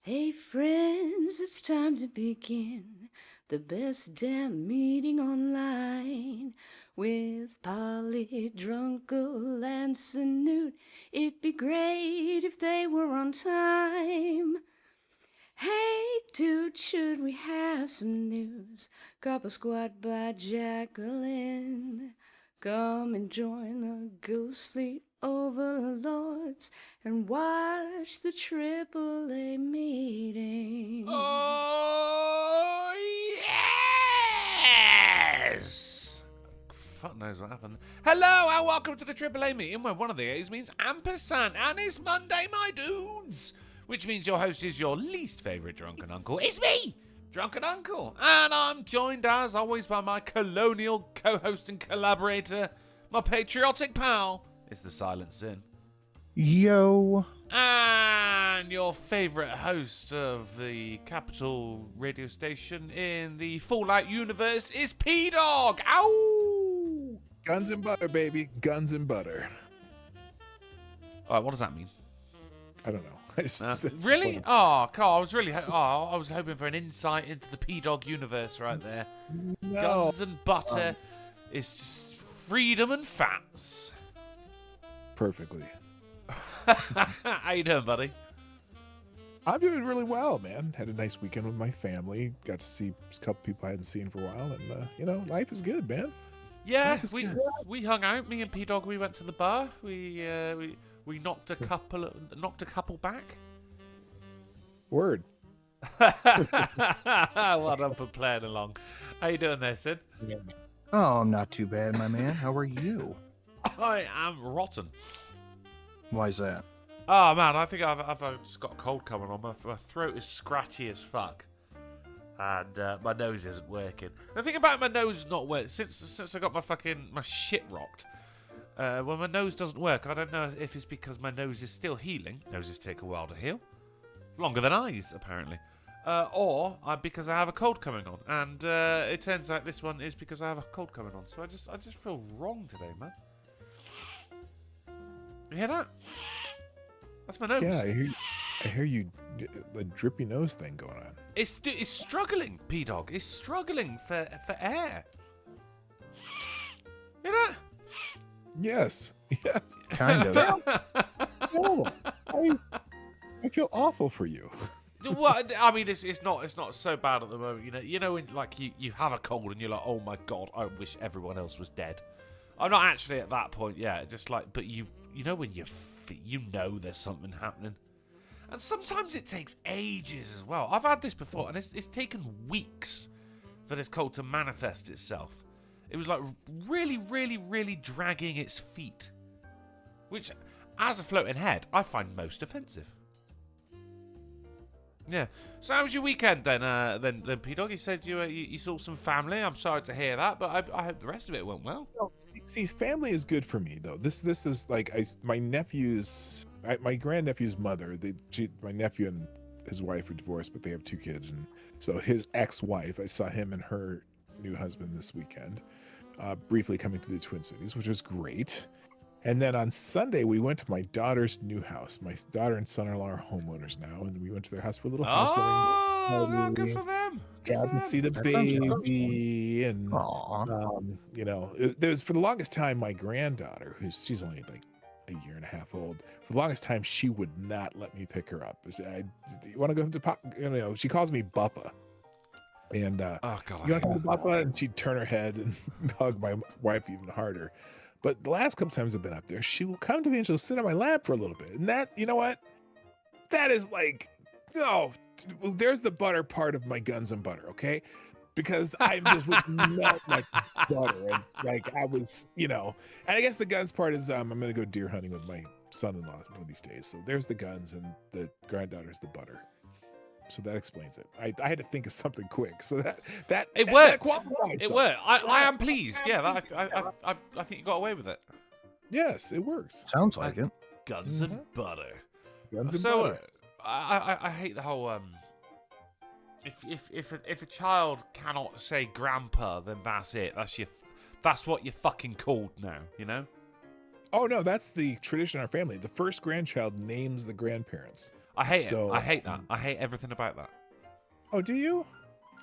Hey friends, it's time to begin the best damn meeting online with Polly, Drunkle, and Snoot. It'd be great if they were on time. Hey dude, should we have some news? Couple Squad by Jacqueline. Come and join the Goose Fleet overlords and watch the AAA meeting. Oh, yes! Fuck knows what happened. Hello and welcome to the AAA meeting where one of the A's means ampersand and it's Monday, my dudes! Which means your host is your least favourite drunken uncle. It's me, Drunken Uncle. And I'm joined as always by my colonial co-host and collaborator, my patriotic pal, is the Silent Sin. Yo. And your favourite host of the capital radio station in the Fallout universe is P-Dog. Ow! Guns and butter, baby. Guns and butter. Alright, what does that mean? I don't know. I just really? Oh, Carl, I was really I was hoping for an insight into the P-Dog universe right there. No. Guns and butter is just freedom and fats. Perfectly. How you doing, buddy? I'm doing really well, man. Had a nice weekend with my family. Got to see a couple people I hadn't seen for a while, and life is good, man. Yeah, we hung out. Me and P-Dog, we went to the bar. We knocked a couple back. Word. Well done for playing along. How you doing there, Sid? Oh, not too bad, my man. How are you? I am rotten. Why's that? Oh man, I think I've just got a cold coming on. My throat is scratchy as fuck, and my nose isn't working. The thing about my nose not working since I got my shit rocked. When my nose doesn't work, I don't know if it's because my nose is still healing. Noses take a while to heal, longer than eyes apparently, or because I have a cold coming on. And it turns out this one is because I have a cold coming on. So I just feel wrong today, man. You hear that? That's my nose. Yeah, I hear you. The drippy nose thing going on. It's struggling, P-Dog. It's struggling for air. You know? Yes. Yes. Kind of. No, I feel awful for you. Well, I mean, it's not so bad at the moment. You know when like you have a cold and you're like, oh my god, I wish everyone else was dead. I'm not actually at that point yet. Just like, but you know when you know there's something happening, and sometimes it takes ages as well. I've had this before, and it's taken weeks for this cold to manifest itself. It was like really, really, really dragging its feet, which, as a floating head, I find most offensive. Yeah. So how was your weekend then? Then P-Dog, you said you saw some family. I'm sorry to hear that, but I hope the rest of it went well. See, family is good for me though. This is like my grandnephew's mother. My nephew and his wife are divorced, but they have 2 kids, and so his ex-wife. I saw him and her new husband this weekend, briefly coming to the Twin Cities, which was great. And then on Sunday, we went to my daughter's new house. My daughter and son-in-law are homeowners now, and we went to their house for a little housewarming. Oh, good for them. Got to see the baby, and there's for the longest time my granddaughter, she's only like a year and a half old. For the longest time, she would not let me pick her up. You want to go to pop? She calls me Buppa. And oh god, you want to go to Buppa? And she'd turn her head and hug my wife even harder. But the last couple times I've been up there, she will come to me and she'll sit on my lap for a little bit. And that, you know what? That is like, there's the butter part of my guns and butter, okay? Because I just would melt like butter. And like I was, and I guess the guns part is I'm going to go deer hunting with my son-in-law one of these days. So there's the guns, and the granddaughter's the butter. So that explains it. I had to think of something quick. So that it worked. It worked. I am pleased. Yeah, I think you got away with it. Yes, it works. Sounds like it. Guns and butter. Guns and butter. I hate the whole if a child cannot say grandpa, then that's it. That's what you're fucking called now. You know. Oh no, that's the tradition in our family. The first grandchild names the grandparents. I hate So- it. I hate that. I hate everything about that. Oh, do you?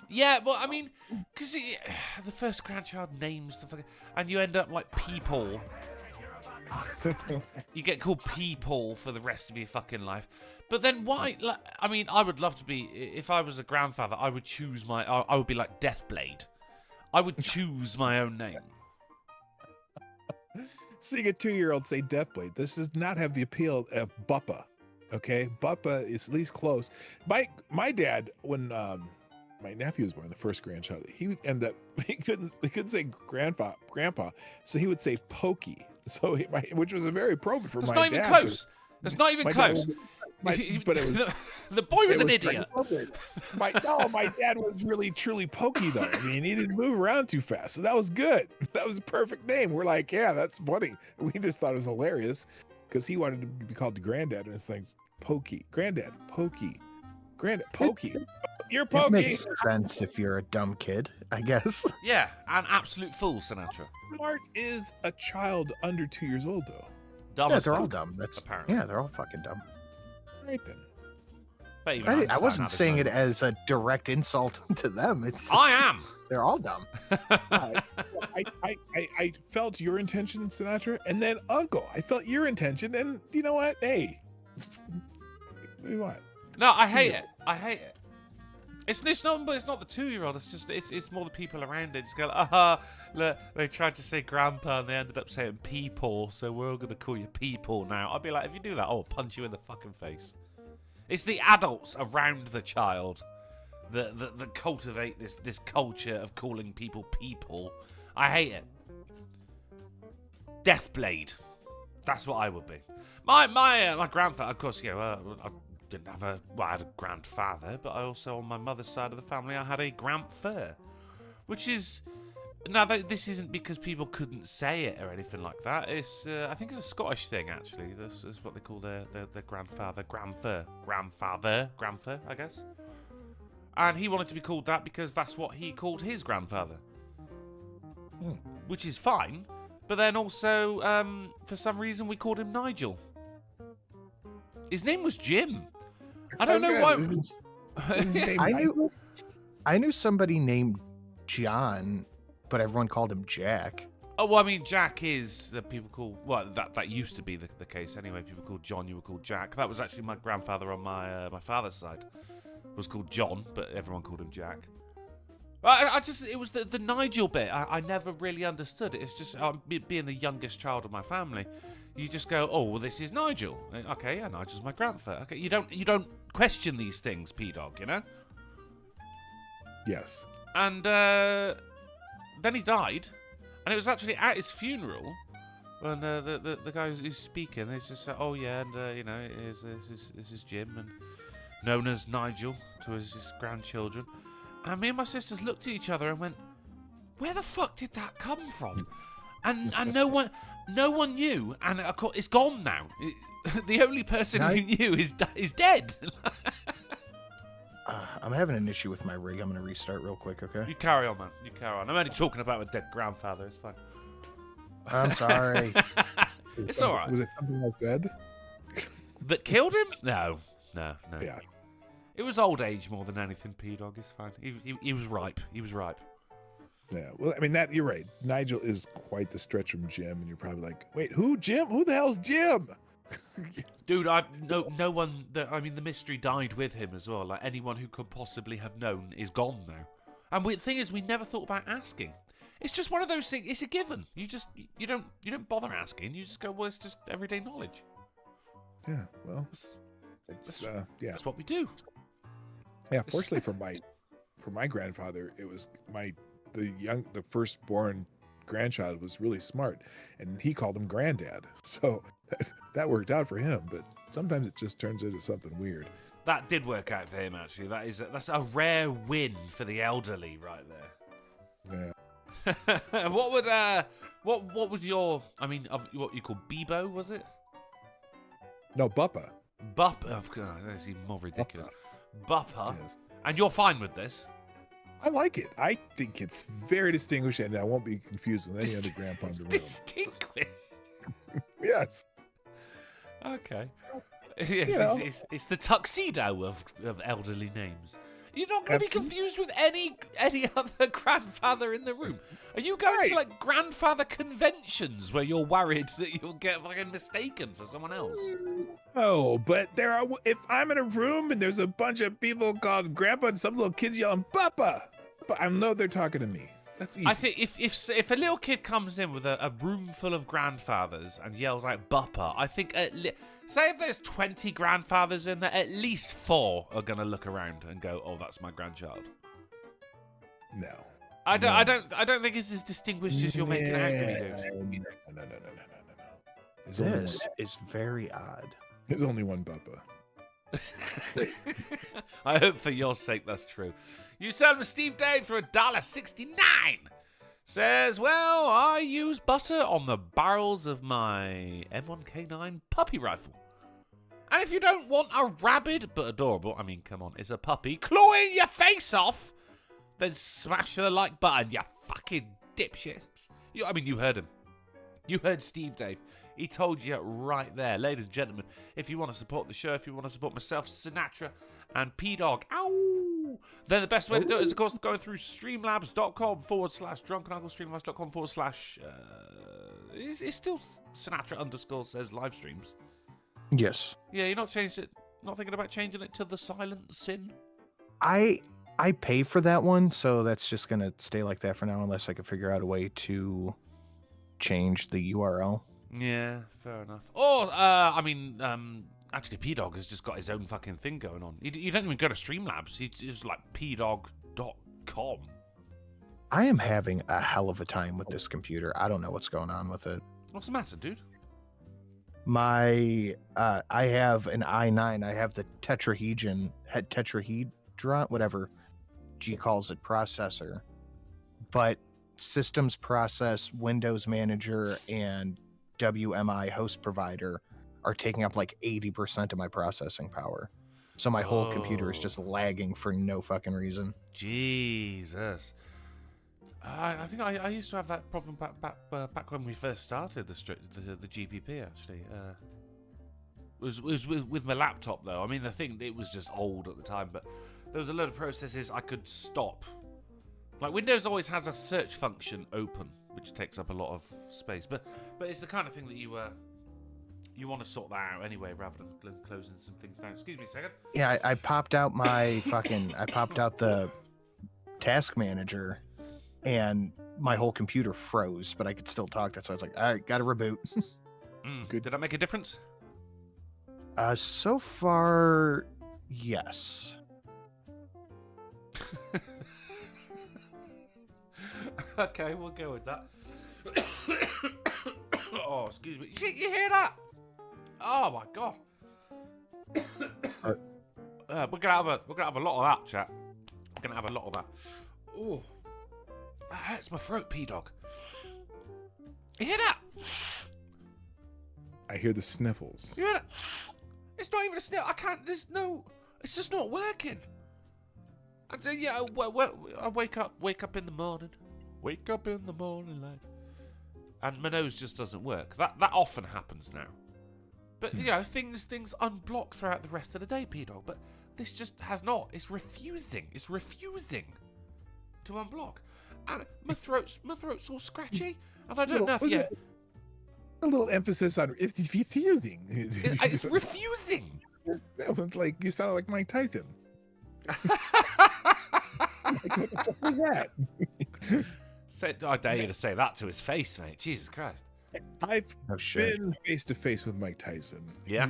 Yeah, well, I mean, because the first grandchild names the fucking... And you end up like Peepaw. You get called Peepaw for the rest of your fucking life. But then why... Like, I mean, I would love to be... If I was a grandfather, I would choose my... I would be like Deathblade. I would choose my own name. Seeing a 2-year-old say Deathblade, this does not have the appeal of Buppa. Okay, Buppa is at least close. My dad, when my nephew was born, the first grandchild, he ended up he couldn't say grandpa, so he would say Pokey. So which was a very appropriate for That's my not dad. even close. That's not even my dad close. but it was, the boy was it an was idiot. my dad was really truly Pokey though. I mean, he didn't move around too fast, so that was good. That was a perfect name. We're like, yeah, that's funny. We just thought it was hilarious because he wanted to be called Granddad, and it's like Pokey, Granddad, Pokey, Granddad, Pokey. You're It Pokey. makes sense if you're a dumb kid, I guess. Yeah, an absolute fool, Sinatra. Smart is a child under 2 years old though. Dumb Yeah, as they're all fuck, dumb. That's apparently. yeah, they're all fucking dumb. Right then. Bet you I understand wasn't how this saying it goes. as a direct insult to them. It's I am. they're all dumb. I felt your intention, Sinatra, and then Uncle. I felt your intention, and you know what? Hey, what do you want? No, I hate it. I hate it. It's not, but it's not the 2-year-old. It's just it's more the people around it. Just go, look, they tried to say grandpa and they ended up saying Peepaw, so we're all gonna call you Peepaw now. I'd be like, if you do that, I'll punch you in the fucking face. It's the adults around the child that cultivate this culture of calling people people. I hate it. Deathblade. That's what I would be. My grandfather, of course, I didn't have I had a grandfather, but I also, on my mother's side of the family, I had a grandfur, which is... Now, this isn't because people couldn't say it or anything like that. It's I think it's a Scottish thing, actually. This is what they call their grandfather, grandfur, I guess. And he wanted to be called that because that's what he called his grandfather. Which is fine. But then also, for some reason, we called him Nigel. His name was Jim. I don't know why. Is his name I knew somebody named John, but everyone called him Jack. Oh, well, I mean, Jack is the people call... Well, that used to be the case anyway. People called John, you were called Jack. That was actually my grandfather on my father's side. Was called John, but everyone called him Jack. I just... It was the Nigel bit. I never really understood it. It's just... being the youngest child of my family, you just go, oh, well, this is Nigel. Okay, yeah, Nigel's my grandfather. Okay, you don't question these things, P-Dog, you know? Yes. And then he died, and it was actually at his funeral when the guy who's speaking, they just said, "Oh yeah, and this is Jim, and known as Nigel to his grandchildren." And me and my sisters looked at each other and went, "Where the fuck did that come from?" And no one knew, and of course it's gone now. The only person who knew is dead. I'm having an issue with my rig. I'm going to restart real quick, okay? You carry on, man. You carry on. I'm only talking about a dead grandfather. It's fine. I'm sorry. It's all right. Was it something I said? That killed him? No. Yeah. It was old age more than anything, P-Dog. It's fine. He was ripe. He was ripe. Yeah. Well, I mean, you're right. Nigel is quite the stretch from Jim, and you're probably like, wait, who? Jim? Who the hell's Jim? Dude, no one. The mystery died with him as well. Like, anyone who could possibly have known is gone now. And the thing is, we never thought about asking. It's just one of those things. It's a given. You don't bother asking. You just go, well, it's just everyday knowledge. Yeah. Well, it's yeah. That's what we do. Yeah. Fortunately for my grandfather, it was the firstborn grandchild was really smart, and he called him Granddad. So that worked out for him. But sometimes it just turns into something weird. That did work out for him, actually. That's a rare win for the elderly, right there. Yeah. what would your, what you call Bebo, was it? No, Buppa. Buppa. Of course, that's even more ridiculous. Buppa. Yes. And you're fine with this? I like it. I think it's very distinguished, and I won't be confused with any other grandpa in the room. Distinguished. Yes. Okay. Yes, You know. it's the tuxedo of elderly names. You're not going to be Absolutely. confused with any other grandfather in the room. Are you going to Right. like grandfather conventions where you're worried that you'll get fucking mistaken for someone else? Oh, but if I'm in a room and there's a bunch of people called Grandpa and some little kids yelling Papa, but I know they're talking to me. That's easy. I think if a little kid comes in with a room full of grandfathers and yells like Buppa, I think say if there's 20 grandfathers in there, at least 4 are gonna look around and go, "Oh, that's my grandchild." No. I don't think it's as distinguished as you're making out to me, dude. No. This is very odd. There's only one Papa. I hope for your sake that's true. You sell me Steve Dave for $1.69. Says, well, I use butter on the barrels of my M1K9 puppy rifle. And if you don't want a rabid but adorable, I mean, come on, it's a puppy, clawing your face off, then smash the like button, you fucking dipshits. You heard him. You heard Steve Dave. He told you right there. Ladies and gentlemen, if you want to support the show, if you want to support myself, Sinatra, and P-Dog, ow, then the best way to do it is, of course, going through streamlabs.com/drunken, streamlabs.com/ it's still Sinatra _ says live streams. Yes. Yeah, you're not thinking about changing it to the Silent Sin? I pay for that one, so that's just gonna stay like that for now, unless I can figure out a way to change the URL. Yeah, fair enough. Or, actually, P-Dog has just got his own fucking thing going on. You don't even go to Streamlabs. He's just like pdog.com. I am having a hell of a time with this computer. I don't know what's going on with it. What's the matter, dude? I have an i9. I have the tetrahedron, whatever G calls it, processor. But systems process, Windows Manager, and WMI host provider are taking up like 80% of my processing power. So my whole computer is just lagging for no fucking reason. Jesus. I think I used to have that problem back when we first started the GPP, actually. It was with my laptop, though. I mean, the thing, it was just old at the time, but there was a load of processes I could stop. Like, Windows always has a search function open, which takes up a lot of space. But it's the kind of thing that you want to sort that out anyway, rather than closing some things down. Excuse me a second. Yeah, I popped out my I popped out the task manager, and my whole computer froze, but I could still talk. That's why I was like, all right, gotta reboot. Good. Did that make a difference? So far, yes. Okay, we'll go with that. Oh, excuse me. You hear that? Oh my god. We're gonna have a lot of that, chat. We're gonna have a lot of that. Oh, that hurts my throat, P-Dog. You hear that? I hear the sniffles. You hear that? It's not even a sniff. I can't. It's just not working. Yeah, I wake up in the morning. Wake up in the morning light. And my nose just doesn't work. That often happens now. But, things unblock throughout the rest of the day, P-Dog. But this just has not. It's refusing. It's refusing to unblock. And my throat's all scratchy. And I don't know if A little emphasis on refusing. It's refusing. That was like, you sounded like Mike Tyson. Like, what the fuck was that? I dare you to say that to his face, mate. Jesus Christ. I've Oh shit. been face to face with Mike Tyson. Yeah?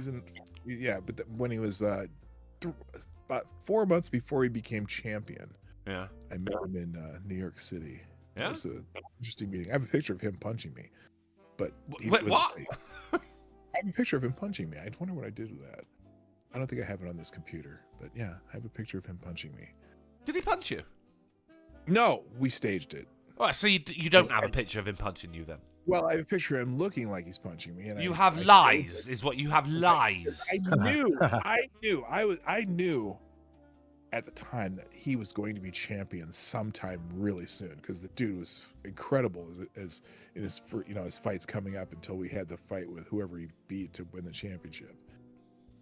But when he was about 4 months before he became champion, Yeah. I met him in New York City. Yeah? It was an interesting meeting. I have a picture of him punching me. But Wait, what? I have a picture of him punching me. I wonder what I did with that. I don't think I have it on this computer, but yeah, I have a picture of him punching me. Did he punch you? No, we staged it. Oh, so you don't have a picture of him punching you then? Well, I have a picture of him looking like he's punching me. And You I have staged lies, it. is what you have lies. I knew. at the time that he was going to be champion sometime really soon because the dude was incredible as in his his fights coming up until we had the fight with whoever he beat to win the championship.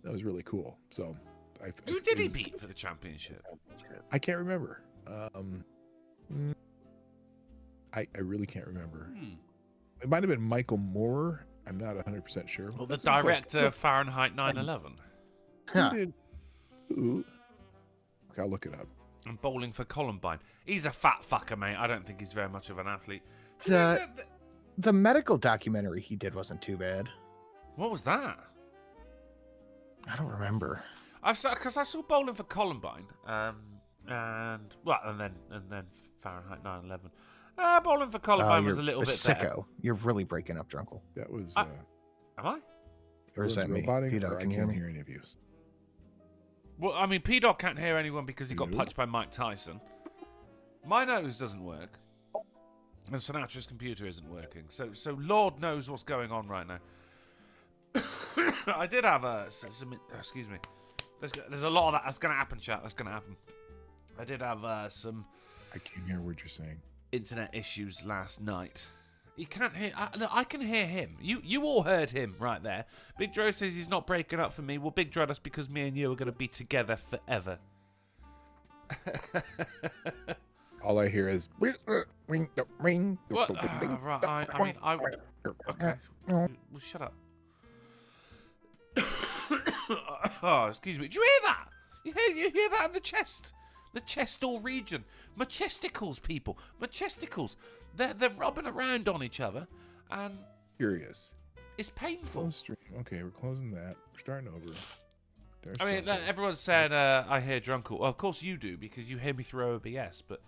That was really cool. So, Who did he beat for the championship? I can't remember. I really can't remember. It might have been Michael Moore. I'm not 100% sure. Well, the director of Fahrenheit 9/11. Who did? Who? Okay, I'll look it up. And Bowling for Columbine. He's a fat fucker, mate. I don't think he's very much of an athlete. The medical documentary he did wasn't too bad. What was that? I don't remember. Because I saw Bowling for Columbine, and then Fahrenheit 9/11. Bowling for Columbine was a little bit sicko. better. You're really breaking up, Drunkle. That was. Am I? Or is that me? Robotic, I I can't hear any of you. Well, I mean, P-Dog can't hear anyone because he got Hello? punched by Mike Tyson. My nose doesn't work, and Sinatra's computer isn't working. So Lord knows what's going on right now. I did have some. Excuse me. There's a lot of that. That's gonna happen, chat. That's gonna happen. I did have some. I can't hear what you're saying. Internet issues last night. He can't hear. I can hear him. You all heard him right there. Big Dro says he's not breaking up for me. Well, Big Dro, that's because me and you are going to be together forever. All I hear is ring. What? Right. Okay. Well, shut up. Oh, excuse me. Did you hear that? You hear that in the chest? The chestal region. My chesticles, people. My chesticles. They're rubbing around on each other, and Curious. it's painful. Close stream. Okay, we're closing that. We're starting over. There's I mean, Drunken. everyone's saying I hear Drunkle. Well, of course you do, because you hear me through OBS, but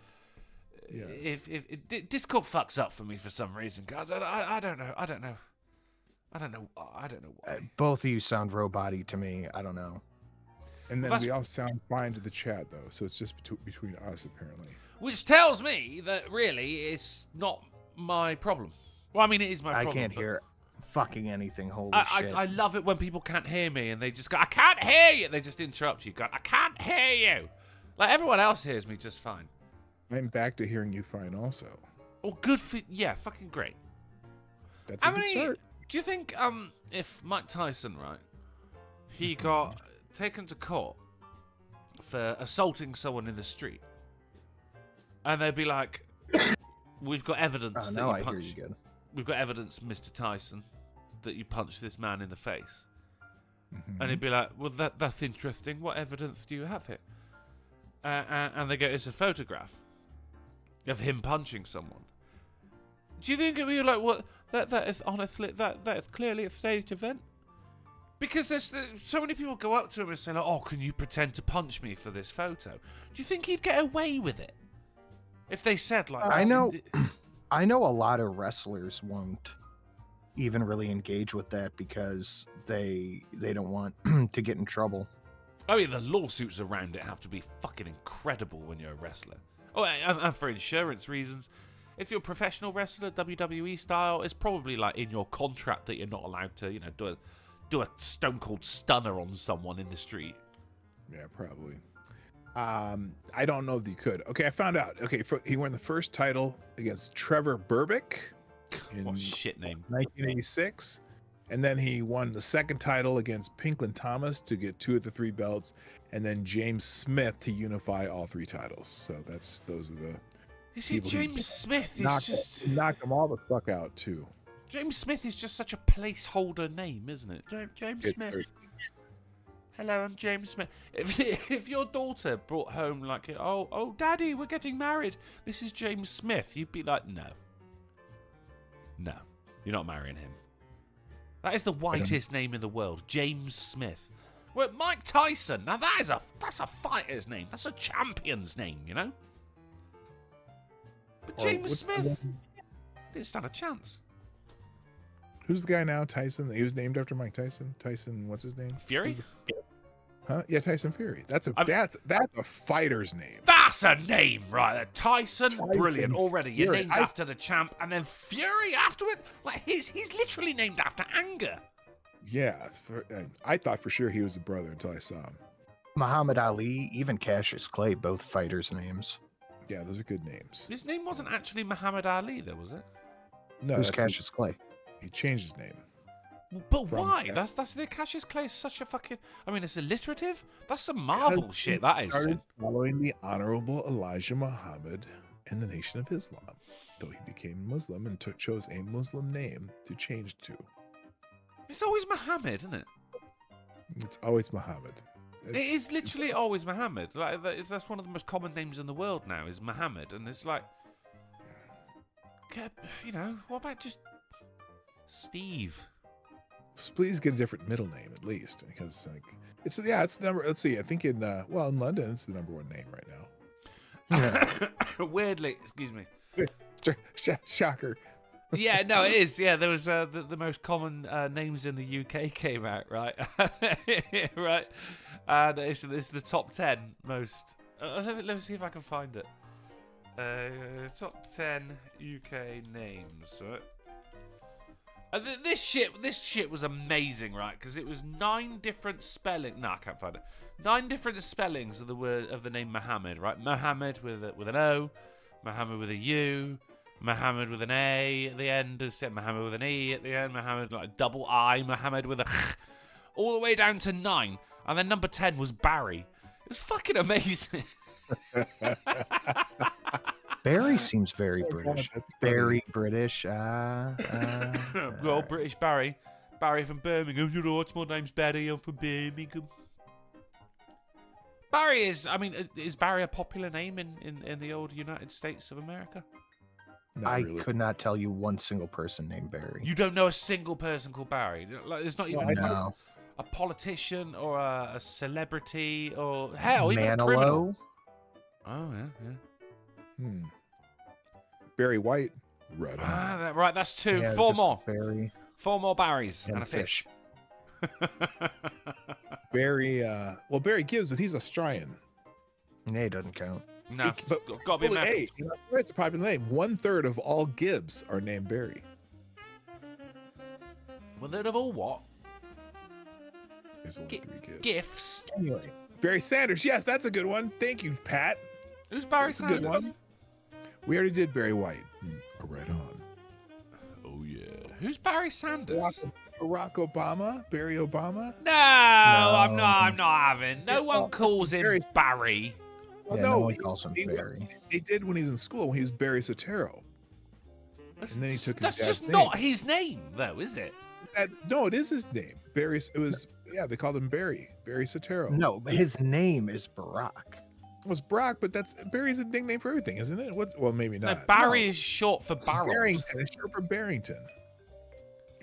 Yes. if Discord fucks up for me for some reason, guys. I don't know why. Both of you sound robot-y to me. I don't know. And then Well, we all sound fine to the chat though, so it's just between us apparently. Which tells me that really it's not my problem. Well, I mean, it is my I problem. can't but hear fucking anything. Holy shit. I love it when people can't hear me and they just go, I can't hear you. They just interrupt you. Go, I can't hear you. Like everyone else hears me just fine. I'm back to hearing you fine also. Oh, good for yeah, fucking great. That's a good start. Do you think if Mike Tyson, right, he got taken to court for assaulting someone in the street, and they'd be like, "We've got evidence that now you I hear punched. you good. We've got evidence, Mr. Tyson, that you punched this man in the face." Mhm. And he'd be like, "Well, that's interesting. What evidence do you have here?" And they go, "It's a photograph of him punching someone." Do you think it'd be like, "What? That is honestly that is clearly a staged event"? Because so many people go up to him and say, like, "Oh, can you pretend to punch me for this photo?" Do you think he'd get away with it if they said like? I know a lot of wrestlers won't even really engage with that because they don't want to get in trouble. Oh yeah, the lawsuits around it have to be fucking incredible when you're a wrestler. Oh, and for insurance reasons. If you're a professional wrestler, WWE style, it's probably like in your contract that you're not allowed to, do a Stone Cold Stunner on someone in the street. Yeah, probably. I don't know if you could. Okay, I found out. Okay, he won the first title against Trevor Berbick in What shit name? 1986, and then he won the second title against Pinklin Thomas to get 2 of the 3 belts, and then James Smith to unify all 3 titles. So those are the. You see, people who James Smith is knocked them all the fuck out too. James Smith is just such a placeholder name, isn't it? James It's Smith. very- Hello, I'm James Smith. If your daughter brought home like, oh, Daddy, we're getting married. This is James Smith. You'd be like, no, you're not marrying him. That is the whitest name in the world, James Smith. Well, Mike Tyson. Now that's a fighter's name. That's a champion's name, you know. But Oh, James what's the Smith one- didn't stand a chance. Who's the guy now? Tyson. He was named after Mike Tyson. Tyson, what's his name? Fury? Who's Huh? Yeah, Tyson Fury. That's I'm- a fighter's name. That's a name, right there. Tyson, brilliant already. You're Fury. named after the champ, and then Fury afterward. Like he's literally named after anger. Yeah, I thought for sure he was a brother until I saw him. Muhammad Ali, even Cassius Clay, both fighters' names. Yeah, those are good names. His name wasn't actually Muhammad Ali, though, was it? No, Who's that's Cassius Clay? he changed his name. But From- why? yeah. That's the Cassius Clay is such a fucking. I mean, it's alliterative. That's some Marvel Because shit. he That is. started following the Honorable Elijah Muhammad and the Nation of Islam, though he became Muslim and chose a Muslim name to change to. It's always Muhammad, isn't it? It's always Muhammad. It is literally always Muhammad. Like that's one of the most common names in the world now is Muhammad, and it's like, what about just Steve? Please get a different middle name at least, because like it's the number. Let's see. I think in London it's the #1 name right now. Weirdly, excuse me. Shocker. Yeah, no, it is. Yeah, there was the most common names in the UK came out, right? Right, and it's the top 10 most. Let me see if I can find it. Top 10 UK names. Right? This shit was amazing, right? Because it was 9 different spelling. No, I can't find it. 9 different spellings of the name Muhammad, right? Muhammad with an O, Muhammad with a U, Muhammad with an A at the end, Muhammad with an E at the end, Muhammad like double I, Muhammad with a all the way down to 9, and then number 10 was Barry. It was fucking amazing. Barry seems very British. That's Very British. Well, British Barry. Barry from Birmingham. You know what? My name's Barry. I'm from Birmingham. Barry is Barry a popular name in the old United States of America? Not I really. could not tell you one single person named Barry. You don't know a single person called Barry? Like, there's not even No. a politician or a celebrity or hell, even a criminal. Manilow? Oh, yeah. Barry White. Right on. Right, that's 2. Yeah, 4 just more. Barry 4 more Barrys and and a fish. Barry. Barry Gibbs, but he's Australian. Nay, doesn't count. No, But got to be well, American. hey, it's a popular name. 1/3 of all Gibbs are named Barry. Well, they'd have all what? There's only 3 Gibbs. Gifts. Anyway, Barry Sanders. Yes, that's a good one. Thank you, Pat. Who's Barry That's a Sanders? good one. We already did Barry White. Right on. Oh yeah. Who's Barry Sanders? Barack Obama. Barry Obama. No, I'm not having. No one calls him Barry- Barry. Well, Yeah, no, no one calls him Barry. They did when he was in school. When he was Barry Sotero. That's, And then he took his that's dad's just name. not his name, though, is it? No, it is his name. Barry. It was. Yeah, they called him Barry. Barry Sotero. No, but his name is Barack. It was Brock, but Barry's a nickname for everything, isn't it? Well, maybe No, not. Barry is short for Barreled. Barrington is short for Barrington,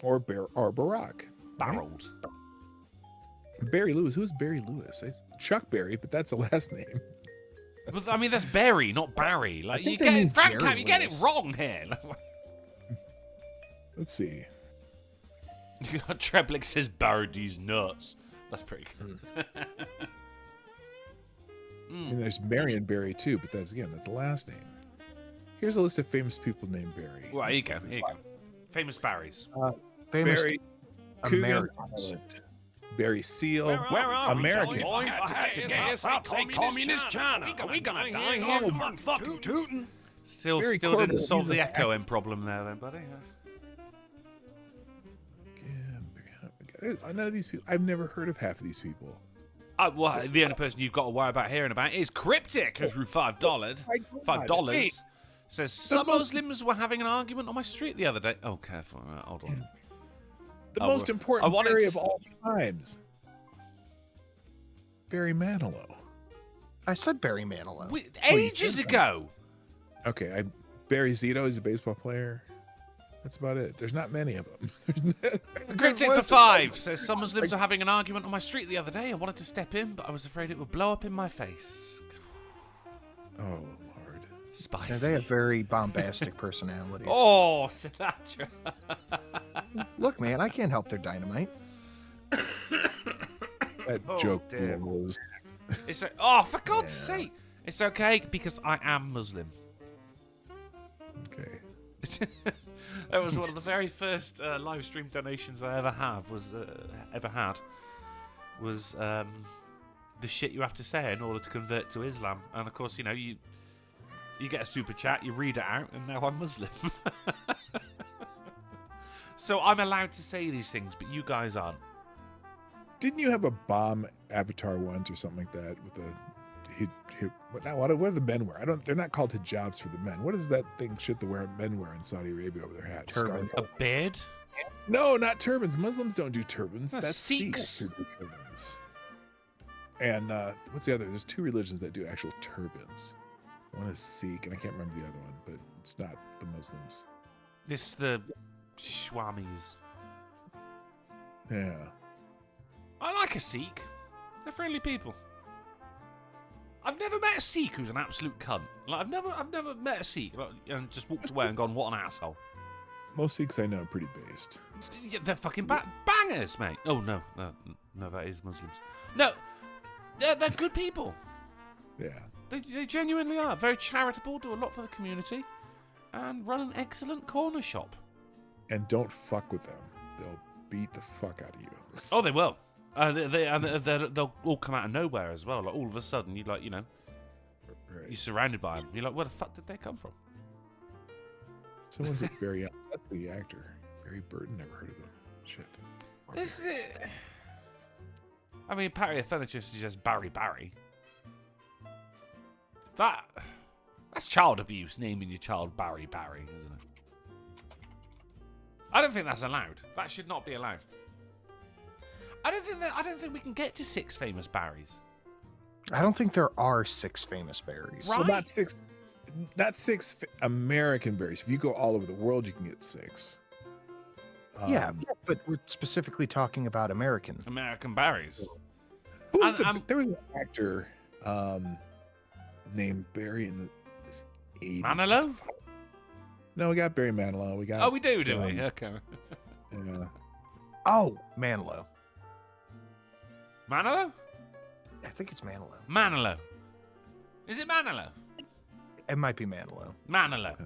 or Barack. Barreled. Barry Lewis. Who's Barry Lewis? Chuck Berry, but that's a last name. But, I mean, that's Barry, not Barry. Like think you they mean get Frank, Jerry you get it Lewis. wrong here. Let's see. Treblick says Barry these nuts. That's pretty good. I mean, there's Marion Barry too, but that's the last name. Here's a list of famous people named Barry. Well, here you go. Here you go. Famous Barrys. Famous Barry Americans. Coogan, Barry Seal. Where are we, American. Joey? I had to gas up, say communist China. Are we gonna die here? Fucking tootin'. Still Barry didn't Corbin, solve he's the an echoing problem there, then, buddy. I know these people. I've never heard of half of these people. Well, the only person you've got to worry about hearing about is Cryptic, who threw $5. $5. Hey. Says some Muslims were having an argument on my street the other day. Oh, careful. Hold on. The Oh, most I important wanted Barry to of all times. Barry Manilow. I said Barry Manilow. Ages ago. Okay, Barry Zito is a baseball player. That's about it. There's not many of them. Cryptic for 5 says some Muslims were having an argument on my street the other day. I wanted to step in, but I was afraid it would blow up in my face. Oh Lord. Spicy. Yeah, they have very bombastic personalities. Oh, Sinatra. Look, man, I can't help their dynamite. That Oh, joke dear. blows. It's for God's Yeah. sake. It's okay because I am Muslim. Okay. That was one of the very first live stream donations I ever had. the shit you have to say in order to convert to Islam. And of course, you get a super chat, you read it out, and now I'm Muslim. So I'm allowed to say these things, but you guys aren't. Didn't you have a bomb avatar once or something like that with what do the men wear? They're not called hijabs for the men. What is that shit the men wear in Saudi Arabia over their hats? Turban. A beard? No, not turbans. Muslims don't do turbans. No, That's Sikhs. Sikhs who do turbans. And what's the other? There's two religions that do actual turbans. One is Sikh, and I can't remember the other one, but it's not the Muslims. This the Shwamis. Yeah. I like a Sikh. They're friendly people. I've never met a Sikh who's an absolute cunt. Like I've never met a Sikh and just walked away and gone, "What an asshole." Most Sikhs I know are pretty based. Yeah, they're fucking bangers, mate. Oh no, that is Muslims. No, they're good people. Yeah. They genuinely are very charitable, do a lot for the community, and run an excellent corner shop. And don't fuck with them. They'll beat the fuck out of you. Oh, they will. They'll all come out of nowhere as well. Like all of a sudden, you're Right. surrounded by them. You're like, where the fuck did they come from? Someone for Barry. That's the actor. Barry Burton. Never heard of him. Shit. Or This Barry. I mean, Patty Furniture suggests Barry. That's child abuse, naming your child Barry, isn't it? I don't think that's allowed. That should not be allowed. I don't think we can get to 6 famous Barrys. I don't think there are 6 famous berries. Right. Well, not six American berries. If you go all over the world, you can get 6. Yeah, but we're specifically talking about American. American Barrys. There was an actor named Barry in the 80s. Manilow? No, we got Barry Manilow. We got. Oh, we do we? Okay. Yeah. Oh, Manilow. Manilow? I think it's Manilow. Manilow. Is it Manilow? It might be Manilow. Manilow.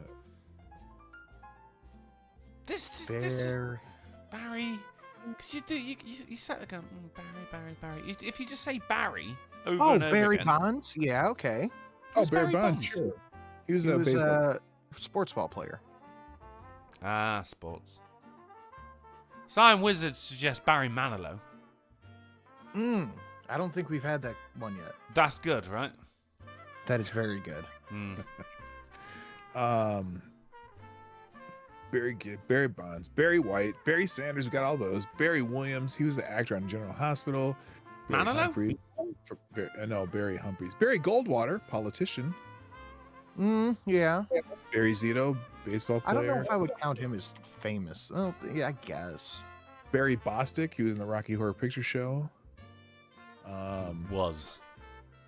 This Bear. Barry. Because you sat there going, Barry. If you just say Barry over Oh, and over Barry again, Bonds? Yeah, okay. Oh, Who's Barry Barry Bonds. Bonds? Sure. He was He a was baseball. a sports ball player. sports. Sign Wizard suggests Barry Manilow. I don't think we've had that one yet. That's good, right? That is very good. Barry Bonds, Barry White, Barry Sanders. We got all those. Barry Williams. He was the actor on General Hospital. Barry Manilow? Humphries. No, Barry Humphries. Barry Goldwater, politician. Yeah. Barry Zito, baseball I player. don't know if I would count him as famous. Oh, yeah, I guess. Barry Bostic. He was in the Rocky Horror Picture Show. Was.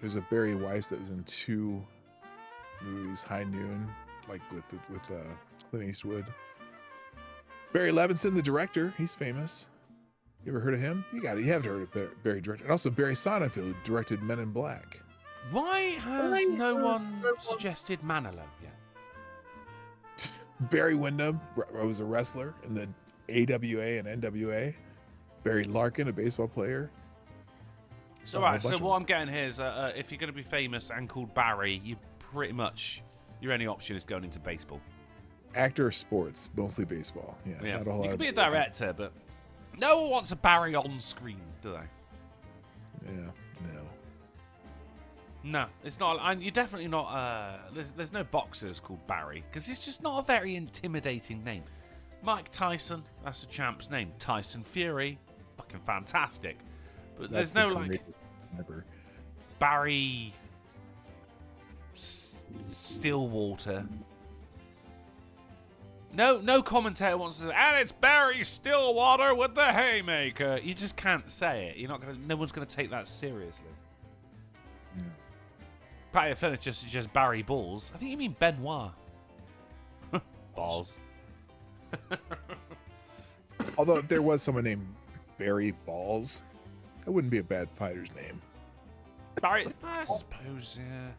There's a Barry Weiss that was in 2 movies, High Noon, like with Clint Eastwood. Barry Levinson, the director, he's famous. You ever heard of him? You have to heard of Barry director. And also Barry Sonnenfeld, who directed Men in Black. Why has no one suggested Manilow yet? Barry Windham was a wrestler in the AWA and NWA. Barry Larkin, a baseball player. So what I'm getting here is if you're going to be famous and called Barry, you pretty much, your only option is going into baseball. Actor of sports, mostly baseball. Yeah. Not a whole You lot could of be a Barry. director, but no one wants a Barry on screen, do they? Yeah, no. No, it's not. And you're definitely not. There's no boxers called Barry because it's just not a very intimidating name. Mike Tyson, that's a champ's name. Tyson Fury, fucking fantastic. But That's there's no the like greatest ever. Barry Stillwater. No commentator wants to say, and it's Barry Stillwater with the haymaker. You just can't say it. You're not gonna. No one's gonna take that seriously. Yeah. Patio Furniture suggests Barry Balls. I think you mean Benoit. Balls. Although if there was someone named Barry Balls, that wouldn't be a bad fighter's name. Barry. I suppose. Yeah.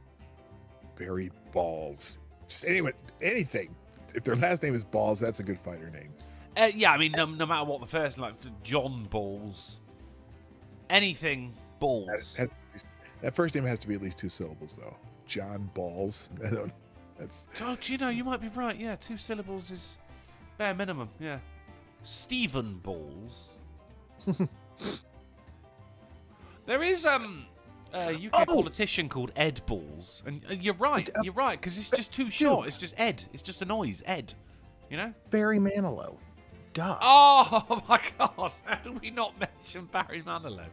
Barry Balls. Just anything. If their last name is Balls, that's a good fighter name. Yeah, I mean, no matter what the first, like John Balls, anything Balls. That first name has to be at least 2 syllables, though. John Balls. I don't. That's. Oh, do you know, you might be right. Yeah, 2 syllables is bare minimum. Yeah. Stephen Balls. There is a UK politician called Ed Balls, and you're right. You're right, because it's just too short. It's just Ed. It's just a noise. Ed. You know. Barry Manilow. Duh. Oh my God! How do we not mention Barry Manilow?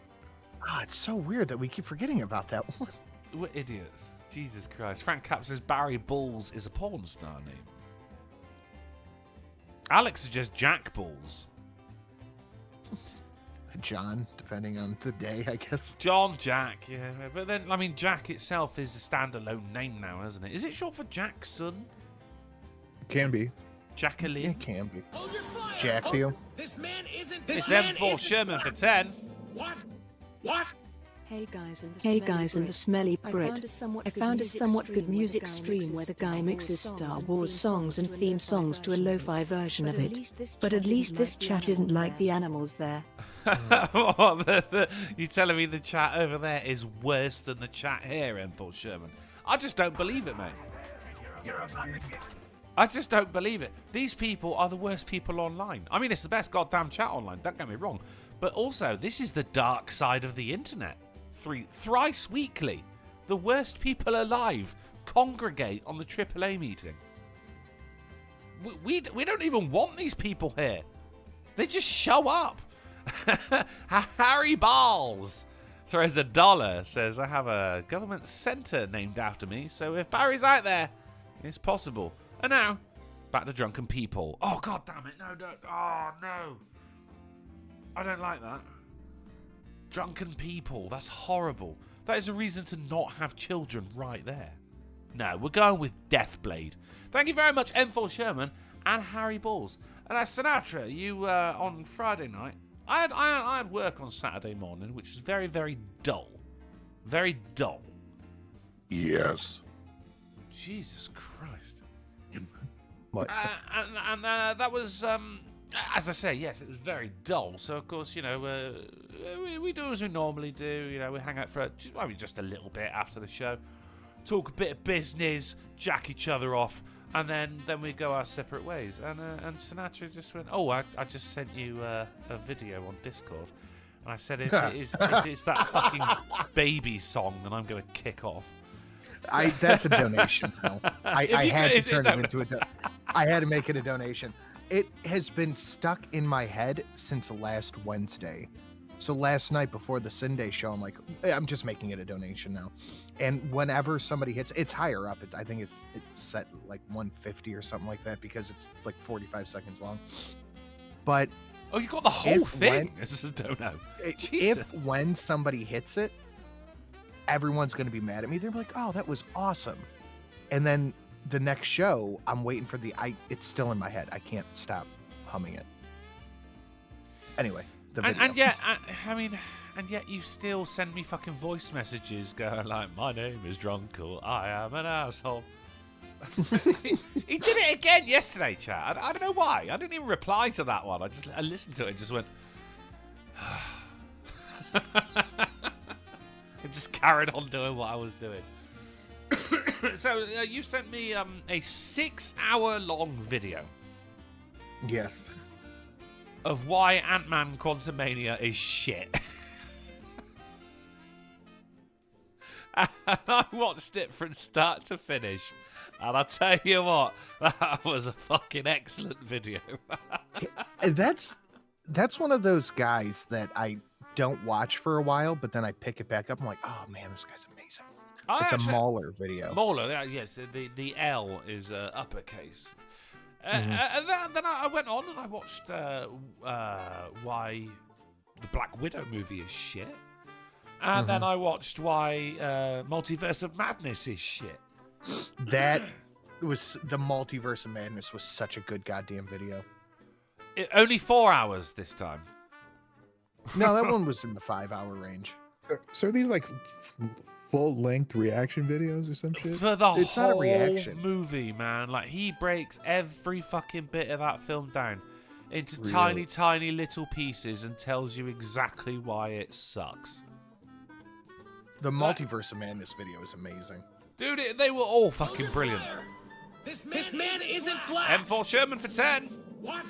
Ah, it's so weird that we keep forgetting about that one. We're idiots. Jesus Christ. Frank Cap says Barry Balls is a porn star name. Alex suggests Jack Balls. John, depending on the day, I guess. John Jack, yeah. But then, I mean, Jack itself is a standalone name now, isn't it? Is it short for Jackson? Can be. Jacqueline? It can be. Jackview. This man isn't. It's M4 Sherman for 10. What? What? Hey guys in the smelly Brit. I found a somewhat good music stream where the guy mixes Star Wars songs and theme songs to a lo-fi version of it. But at least this chat isn't like the animals there. You telling me the chat over there is worse than the chat here, M4 Sherman? I just don't believe it, mate. I just don't believe it. These people are the worst people online. I mean, it's the best goddamn chat online, don't get me wrong. But also, this is the dark side of the internet. Thrice weekly, the worst people alive congregate on the AAA meeting. We don't even want these people here. They just show up. Harry Balls throws $1, says, I have a government centre named after me, so if Barry's out there, it's possible. And now, back to Drunken People. Oh, God damn it. No, don't. Oh, no. I don't like that. Drunken People. That's horrible. That is a reason to not have children right there. No, we're going with Deathblade. Thank you very much, M4 Sherman and Harry Balls. And Sinatra, you, on Friday night, I had work on Saturday morning, which was very, very dull. Very dull. Yes. Jesus Christ. What? And that was, as I say, yes, it was very dull. So, of course, you know, we do as we normally do. You know, we hang out for just a little bit after the show, talk a bit of business, jack each other off, and then we go our separate ways. And Sinatra just went, oh, I just sent you a video on Discord. And I said, if it's that fucking baby song, then I'm going to kick off. That's a donation. No. I had to turn it into I had to make it a donation. It has been stuck in my head since last Wednesday. So last night before the Sunday show, I'm like, I'm just making it a donation now. And whenever somebody hits, it's higher up. I think it's set like 150 or something like that because it's like 45 seconds long. But oh, you got the whole thing. This is a dono. When somebody hits it, everyone's going to be mad at me. They're like, oh, that was awesome. And then the next show, I'm waiting for it's still in my head. I can't stop humming it. Anyway, the video. And yet you still send me fucking voice messages going like, my name is Drunken, I am an asshole. He did it again yesterday, chat. I don't know why. I didn't even reply to that one. I listened to it and just went... It just carried on doing what I was doing. So you sent me a 6-hour-long video. Yes. Of why Ant-Man Quantumania is shit. And I watched it from start to finish. And I'll tell you what, that was a fucking excellent video. That's one of those guys that I don't watch for a while, but then I pick it back up. I'm like, oh man, this guy's amazing. It's a Mauler video. Mauler, yes. The L is uppercase. And then I went on and I watched why the Black Widow movie is shit. And then I watched why Multiverse of Madness is shit. That was the Multiverse of Madness was such a good goddamn video. Only 4 hours this time. No, that one was in the 5-hour range. So are these like full-length reaction videos or some shit? For the It's whole not a reaction. movie, man. Like, he breaks every fucking bit of that film down into Really? tiny, tiny little pieces and tells you exactly why it sucks. The Multiverse of Madness video is amazing. Dude, they were all fucking brilliant. This man isn't black. M4 Sherman for 10. What?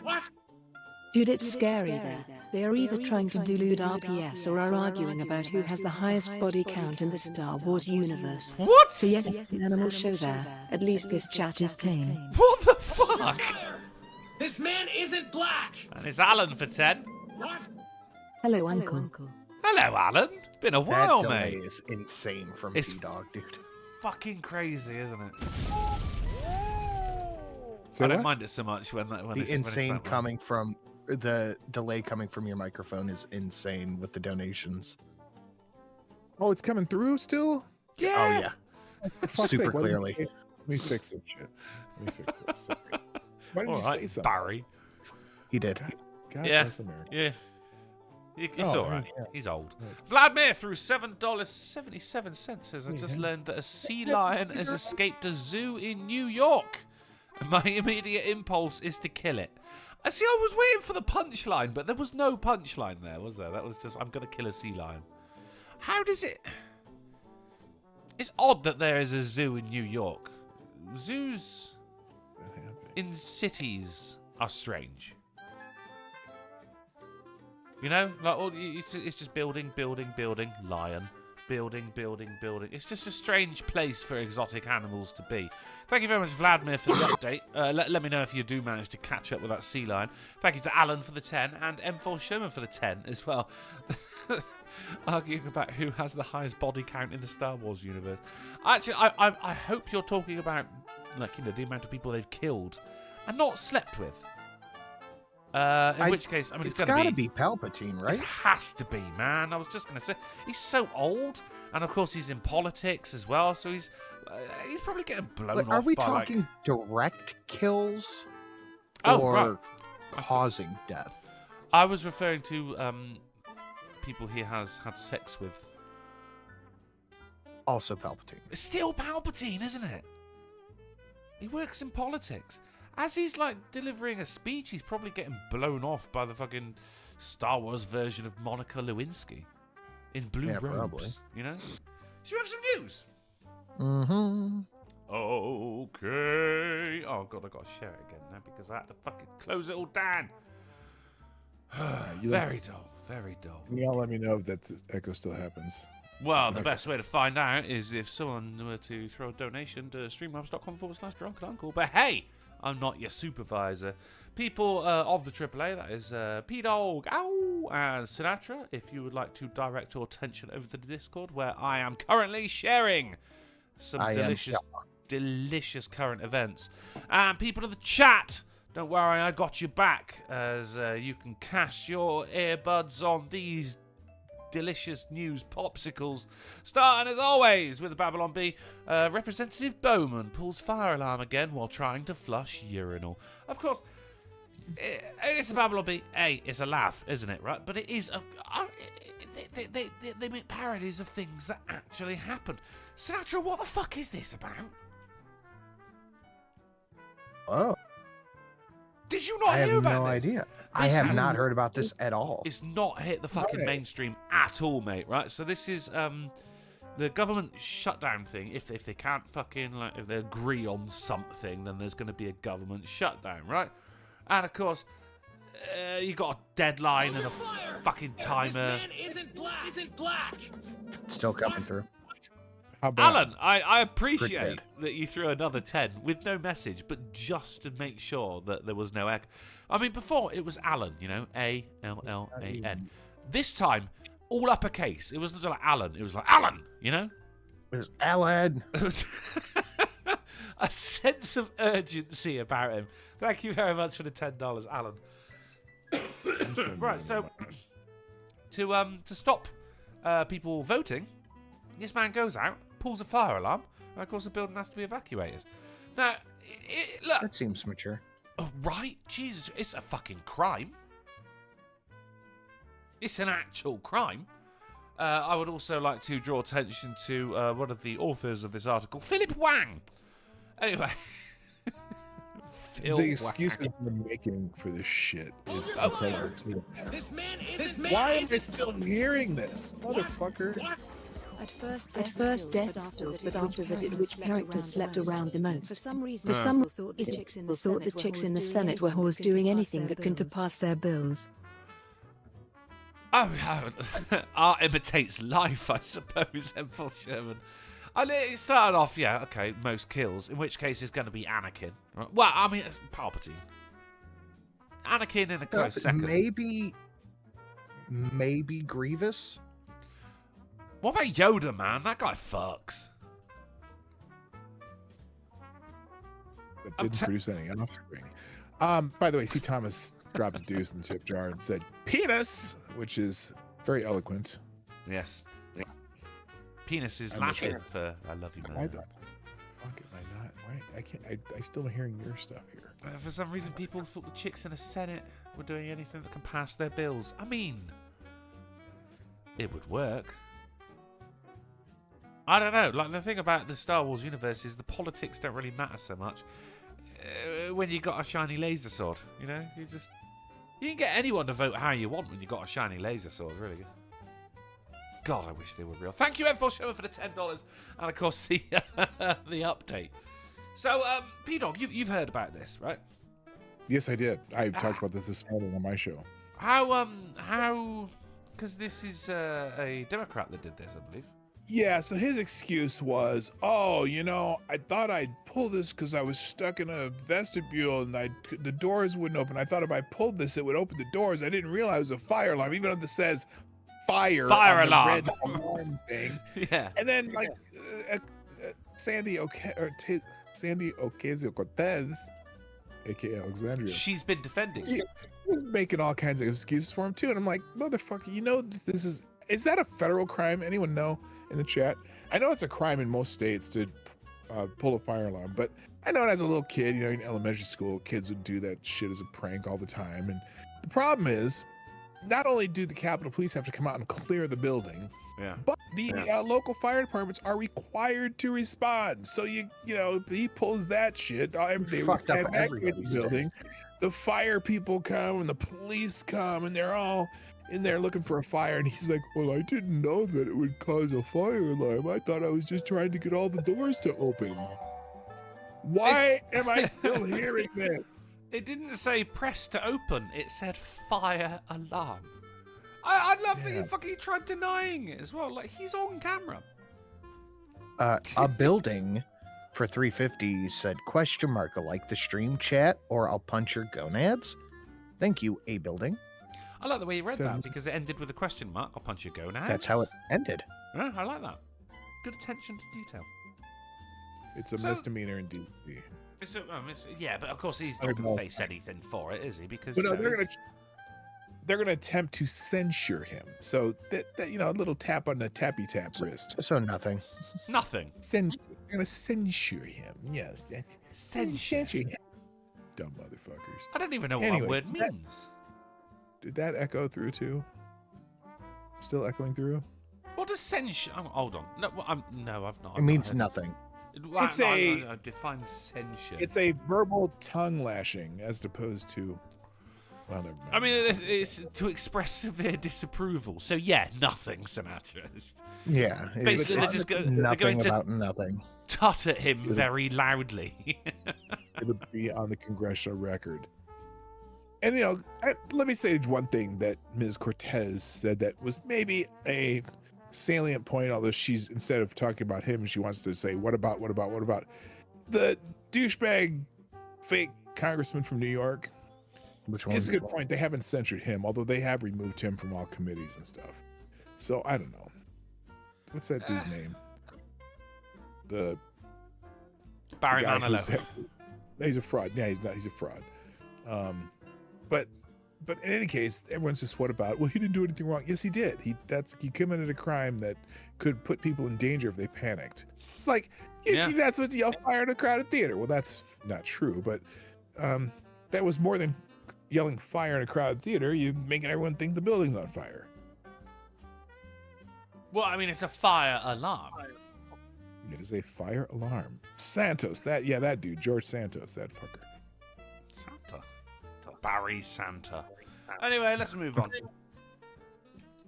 Dude, it's scary there. They are either trying to delude RPS or are arguing about who has the highest body count in the Star Wars universe. What? So yes, it's an animal show there. At least this chat is tame. What the fuck? This man isn't black. And it's Alan for 10. What? Hello, Uncle. Hello, Alan. It's been a while, That delay mate. is insane from It's- Dawg, dude. Fucking crazy, isn't it? So I don't what? mind it so much when The it's insane that way. coming from the delay coming from your microphone is insane with the donations. Oh, it's coming through still? Yeah. Oh yeah, For fuck's super sake, why didn't clearly. you- Let me fix this shit. Let me fix this. Sorry. Why didn't All you right, say something? Barry. He did. God Yeah. bless America. Yeah. It's Oh, all right. yeah. He's old. Right. Vladimir through $7.77 says, I just learned that a sea lion has escaped a zoo in New York. And my immediate impulse is to kill it. I see, I was waiting for the punchline, but there was no punchline there, was there? That was just, I'm going to kill a sea lion. How does it... It's odd that there is a zoo in New York. Zoos That happened. in cities are strange. You know, like it's just building, lion, building. It's just a strange place for exotic animals to be. Thank you very much, Vladimir, for the update. Let me know if you do manage to catch up with that sea lion. Thank you to Alan for the 10 and M4 Sherman for the 10 as well. Arguing about who has the highest body count in the Star Wars universe. Actually, I hope you're talking about, like, you know, the amount of people they've killed and not slept with. In which case, I mean, It's it's gotta going to be Palpatine, right? It has to be, man. I was just going to say, he's so old, and of course he's in politics as well, so he's probably getting blown Like, off. are we by, talking like... direct kills Oh, or right. causing death? I was referring to people he has had sex with. Also Palpatine. It's still Palpatine, isn't it? He works in politics. As he's like delivering a speech, he's probably getting blown off by the fucking Star Wars version of Monica Lewinsky in blue Yeah, robes. probably. You know? Should we have some news? Mm-hmm. Okay. Oh god, I gotta share it again now because I had to fucking close it all down. You Very dull. Very dull. Can y'all let me know if that echo still happens? Well, the best way to find out is if someone were to throw a donation to streamlabs.com/drunkenuncle. But hey, I'm not your supervisor. People of the AAA, that is P-Dawg, Ow, and Sinatra, if you would like to direct your attention over to the Discord, where I am currently sharing some delicious current events. And people of the chat, don't worry, I got you back, as you can cast your earbuds on these delicious news popsicles. Starting as always with the Babylon Bee, Representative Bowman pulls fire alarm again while trying to flush urinal. Of course, it's the Babylon Bee. It's a laugh, isn't it? Right? But it is they make parodies of things that actually happened. Sinatra, what the fuck is this about? Oh, Did you not I hear have about no this? idea. I This have has- not heard about this at all. It's not hit the fucking Right. mainstream at all, mate. Right? So this is the government shutdown thing. If they can't fucking like if they agree on something, then there's going to be a government shutdown, right? And of course, you got a deadline and a fucking This timer. man isn't black. Still coming through. How about Alan, I Pretty appreciate bad. that you threw another 10 with no message, but just to make sure that there was no echo. I mean, before it was Alan, you know, A-L-L-A-N. This time, all uppercase. It wasn't just like Alan. It was like Alan, you know? There's Alan. There was a sense of urgency about him. Thank you very much for the $10, Alan. Right, so to stop people voting, this man goes out, pulls a fire alarm, and of course the building has to be evacuated. Now, look, That seems mature. right? Jesus, it's a fucking crime. It's an actual crime. I would also like to draw attention to one of the authors of this article, Philip Wang. Anyway. Phil the Wang. excuses they're making for this shit is incredible too. This man isn't Why am I still hearing this, motherfucker? What? At first death kills, but after that which character slept around the most? For some reason, people thought the chicks in the Senate were whores doing anything that can to pass their bills. Oh, art imitates life, I suppose, Paul Sherman. And it started off, yeah, okay, most kills, in which case it's going to be Anakin. Right? Well, I mean, it's Palpatine. Anakin in a close second. Maybe Grievous? What about Yoda, man? That guy fucks. But didn't produce any offspring. By the way, C. Thomas dropped a deuce in the tip jar and said, penis, which is very eloquent. Yes. Yeah. Penis is Latin for I love you, man. Why the fuck am I not? Why? I can't. I still am hearing your stuff here. For some reason, people thought the chicks in the Senate were doing anything that can pass their bills. I mean, it would work. I don't know. Like, the thing about the Star Wars universe is the politics don't really matter so much when you got a shiny laser sword. You know, you can get anyone to vote how you want when you got a shiny laser sword. Really. God, I wish they were real. Thank you, M4 Sherman, for the $10, and of course the the update. So, P-Dog, you've heard about this, right? Yes, I did. I talked about this morning on my show. How? Because this is a Democrat that did this, I believe. Yeah, so his excuse was, oh, you know, I thought I'd pull this because I was stuck in a vestibule and the doors wouldn't open. I thought if I pulled this, it would open the doors. I didn't realize it was a fire alarm, even though this says fire on alarm. The red alarm thing. Yeah. And then, like, Sandy Ocasio-Cortez, a.k.a. Alexandria. She's been defending. She was making all kinds of excuses for him, too. And I'm like, motherfucker, you know this is that a federal crime? Anyone know in the chat? I know it's a crime in most states to pull a fire alarm, but I know as a little kid, you know, in elementary school, kids would do that shit as a prank all the time. And the problem is, not only do the Capitol Police have to come out and clear the building, but the local fire departments are required to respond. So you know, if he pulls that shit, they fucked up evacuate the building. The fire people come and the police come, and they're all in there looking for a fire. And he's like, "Well, I didn't know that it would cause a fire alarm. I thought I was just trying to get all the doors to open. Why am I still hearing this?" It didn't say press to open. It said fire alarm. I love that you fucking tried denying it as well. Like, he's on camera. A building for 350 said question mark, like the stream chat, or I'll punch your gonads. Thank you, a building. I like the way you read that because it ended with a question mark. I'll punch your gonads. That's how it ended. Yeah, I like that. Good attention to detail. It's a misdemeanor in DC. Yeah, but of course he's not going to face anything for it, is he? Because they're going to attempt to censure him. So that you know, a little tap on the tappy tap wrist. So nothing. Nothing. They're going to censure him. Yes, that's censure him. Dumb motherfuckers. I don't even know what that word means. Did that echo through too? Still echoing through? What does censure? Hold on. No, I've not. It means nothing. It's define censure. It's a verbal tongue lashing as opposed to. Well, never mind. I mean, it's to express severe disapproval. So yeah, nothing, Sinatra. Yeah, basically they're going to about nothing. Tut at him very loudly. It'll be on the congressional record. And you know, let me say one thing that Ms. Cortez said that was maybe a salient point, although she's, instead of talking about him, she wants to say, what about the douchebag fake congressman from New York? Which one? It's a good point. They haven't censored him, although they have removed him from all committees and stuff. So I don't know. What's that dude's name? The Barry Manilow. He's a fraud. Yeah, he's not. He's a fraud. But in any case, everyone's just, what about? Well, he didn't do anything wrong. Yes, he did. He committed a crime that could put people in danger if they panicked. It's like you're not supposed to yell fire in a crowded theater. Well, that's not true. But that was more than yelling fire in a crowded theater. You're making everyone think the building's on fire. Well, I mean, it's a fire alarm. It is a fire alarm. Santos, that dude, George Santos, that fucker. Santa. Barry Santa. Anyway, let's move on.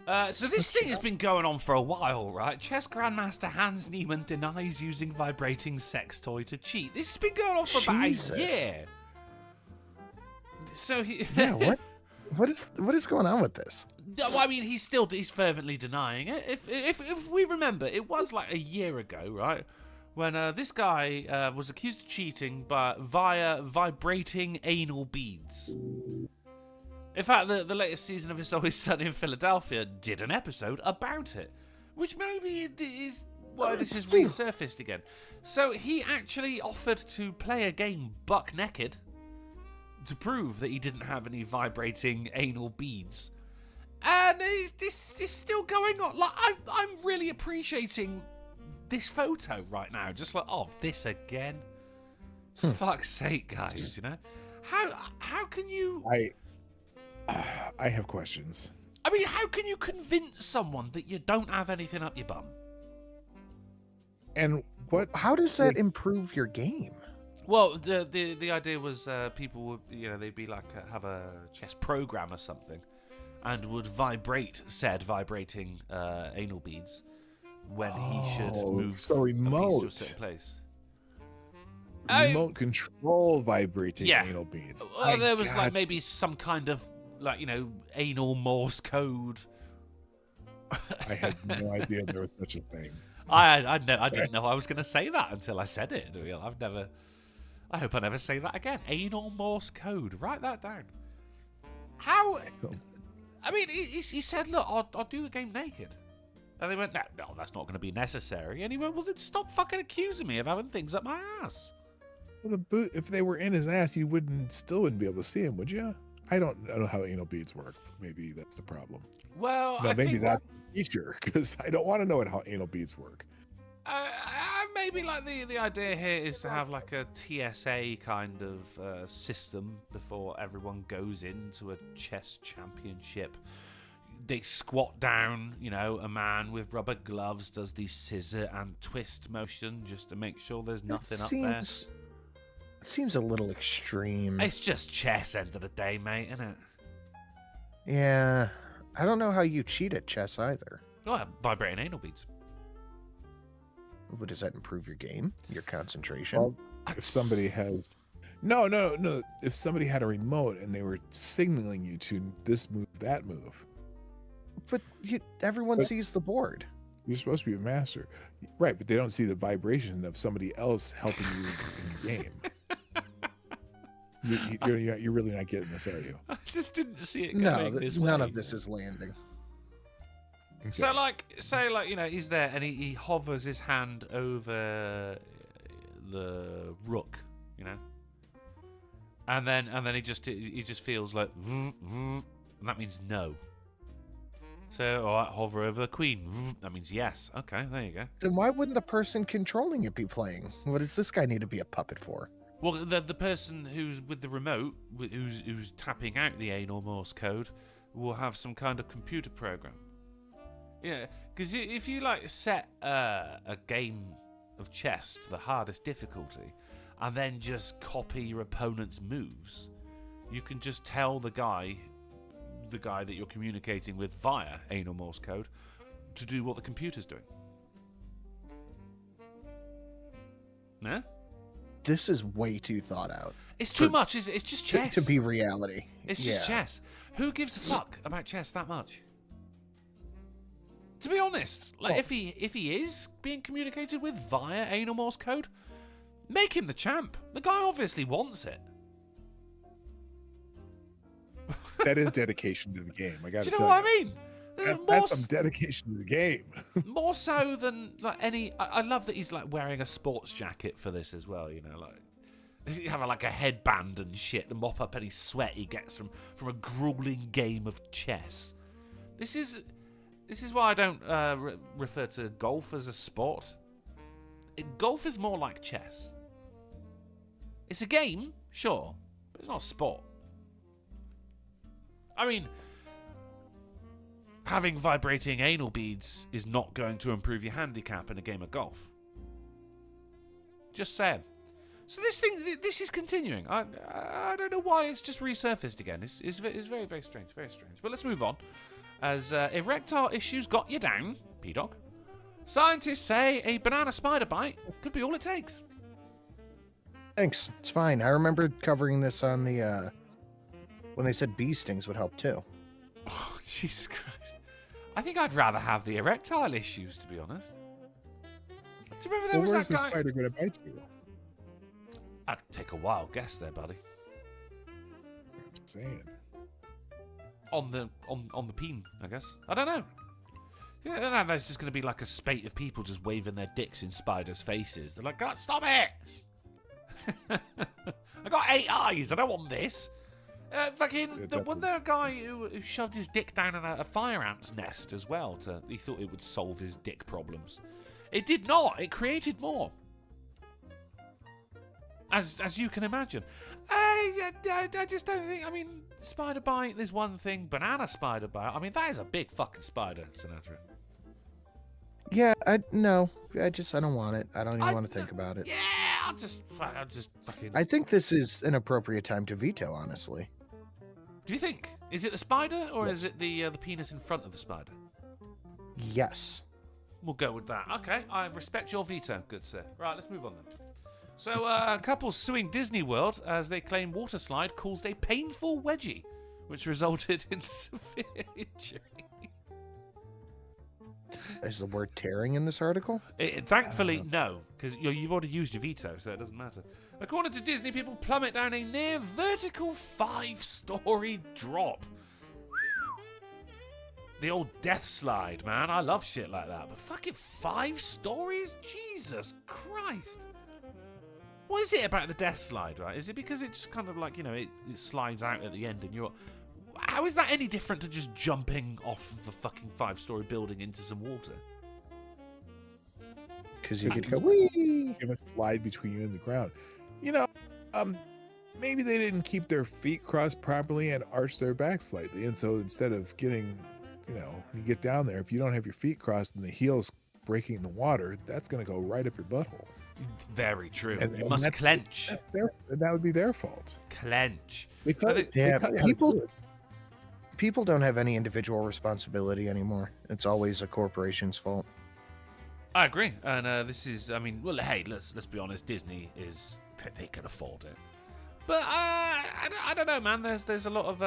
So this thing has been going on for a while, right? Chess Grandmaster Hans Niemann denies using vibrating sex toy to cheat. This has been going on for about a year. So he... Yeah, what is going on with this? Well, I mean, he's fervently denying it. If we remember, it was like a year ago, right? When this guy was accused of cheating via vibrating anal beads. In fact, the latest season of It's Always Sunny in Philadelphia did an episode about it, which maybe is why this has resurfaced again. So he actually offered to play a game buck naked to prove that he didn't have any vibrating anal beads. And this is still going on. Like, I'm really appreciating this photo right now. Just like, oh, this again? For fuck's sake, guys, you know? How can you... I have questions. I mean, how can you convince someone that you don't have anything up your bum? And How does that improve your game? Well, the idea was people would, they'd be like have a chess program or something, and would vibrate said vibrating anal beads when he should move so remote to a certain place. Remote control vibrating anal beads. Well, there was like maybe some kind of anal Morse code. I had no idea there was such a thing. I didn't know I was going to say that until I said it. I hope I never say that again. Anal Morse code. Write that down. How? I mean, he said, look, I'll do the game naked. And they went, no, that's not going to be necessary. And he went, well, then stop fucking accusing me of having things up my ass. Well, if they were in his ass, you still wouldn't be able to see him, would you? I don't know how anal beads work. Maybe that's the problem. Well, maybe that's the feature, because I don't want to know how anal beads work. Maybe like the idea here is to have like a TSA kind of system before everyone goes into a chess championship. They squat down, a man with rubber gloves does the scissor and twist motion just to make sure there's nothing up there. It seems a little extreme. It's just chess, end of the day, mate, isn't it? Yeah, I don't know how you cheat at chess either. Oh, vibrating anal beads. But does that improve your game, your concentration? Well, if somebody has... No. If somebody had a remote and they were signaling you to this move, that move. But everyone sees the board. You're supposed to be a master. Right, but they don't see the vibration of somebody else helping you in the game. You're really not getting this, are you? I just didn't see it going this none way. of this is landing. Okay. So, say, he's there and he hovers his hand over the rook, and then he just feels like, and that means no. So, all right, hover over the queen. That means yes. Okay, there you go. Then why wouldn't the person controlling it be playing? What does this guy need to be a puppet for? Well, the person who's with the remote, who's tapping out the anal Morse code, will have some kind of computer program. Yeah, because if you set a game of chess to the hardest difficulty, and then just copy your opponent's moves, you can just tell the guy that you're communicating with via anal Morse code to do what the computer's doing. Yeah? This is way too thought out. It's too much, is it? It's just chess. To be reality. It's just chess. Who gives a fuck about chess that much? To be honest, if he is being communicated with via anal Morse code, make him the champ. The guy obviously wants it. That is dedication to the game. I got to tell you. Do you know what I mean? That's some dedication to the game. More so than any. I love that he's wearing a sports jacket for this as well. You have a headband and shit to mop up any sweat he gets from a grueling game of chess. This is why I don't refer to golf as a sport. Golf is more like chess. It's a game, sure, but it's not a sport. I mean, having vibrating anal beads is not going to improve your handicap in a game of golf. Just saying. So this is continuing. I don't know why it's just resurfaced again. It's very, very strange, very strange. But let's move on. as erectile issues got you down, P-Dog. Scientists say a banana spider bite could be all it takes. Thanks. It's fine. I remember covering this on the when they said bee stings would help too. Oh, Jesus Christ. I think I'd rather have the erectile issues, to be honest. Do you remember there was where's that the guy? spider going to bite you? I'd take a wild guess there, buddy. Just saying. On the peen, I guess. I don't know. Yeah, I don't know. There's just going to be like a spate of people just waving their dicks in spiders' faces. They're like, God, stop it! I got 8 eyes. I don't want this. Wasn't there a guy who shoved his dick down in a fire ant's nest as well? He thought it would solve his dick problems. It did not. It created more. As you can imagine. I just don't think... I mean, spider bite, there's one thing. Banana spider bite. I mean, that is a big fucking spider, Sinatra. Yeah, I don't want it. I don't even want to think about it. Yeah, I'll just fucking... I think this is an appropriate time to veto, honestly. Do you think? Is it the spider, or is it the penis in front of the spider? Yes. We'll go with that. Okay, I respect your veto, good sir. Right, let's move on then. So, a couple suing Disney World as they claim water slide caused a painful wedgie, which resulted in severe injury. Is the word tearing in this article? Thankfully, no, because you've already used your veto, so it doesn't matter. According to Disney, people plummet down a near vertical 5-story drop. The old death slide, man. I love shit like that. But fucking 5 stories? Jesus Christ. What is it about the death slide, right? Is it because it just kind of like, it slides out at the end and you're... How is that any different to just jumping off of a fucking 5-story building into some water? Because you could go, wee! Give a slide between you and the ground. Maybe they didn't keep their feet crossed properly and arch their back slightly. And so instead of getting, you get down there, if you don't have your feet crossed and the heels breaking in the water, that's going to go right up your butthole. Very true. And you must clench. That would be their fault. Clench. People don't have any individual responsibility anymore. It's always a corporation's fault. I agree. And this is, hey, let's be honest. Disney they can afford it. But I don't know, man. There's a lot of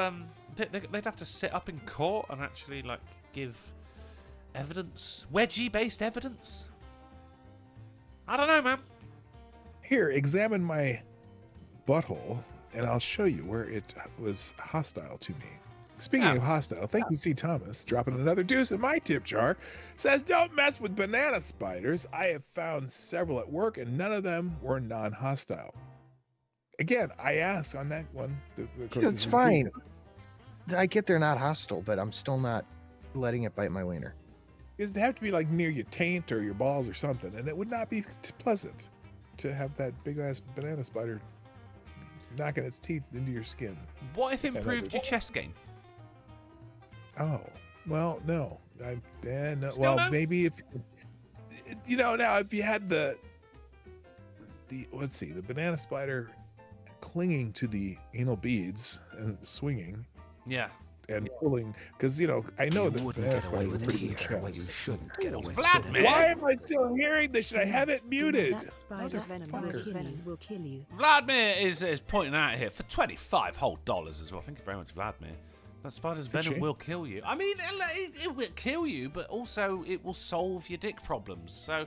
they'd have to sit up in court and actually like give evidence, wedgie-based evidence. I don't know, man. Here, examine my butthole, and I'll show you where it was hostile to me. Speaking of hostile, thank you, C. Thomas, dropping another deuce in my tip jar. Says, don't mess with banana spiders. I have found several at work, and none of them were non-hostile. Again, I asked on that one. It's fine. I get they're not hostile, but I'm still not letting it bite my wiener. Because they have to be like near your taint or your balls or something, and it would not be pleasant to have that big-ass banana spider knocking its teeth into your skin. What if it improved your chess game? Oh, well, no. No. Still Well, no? maybe if now if you had the let's see, the banana spider clinging to the anal beads and swinging Yeah. and pulling, because I know that banana spiders are pretty good chess. Vladimir! Why am I still hearing this? Should I have it muted? That spider's venom will kill you. Vladimir is pointing out here for $25 whole as well. Thank you very much, Vladimir. That spider's venom will kill you. I mean, it will kill you, but also it will solve your dick problems. So,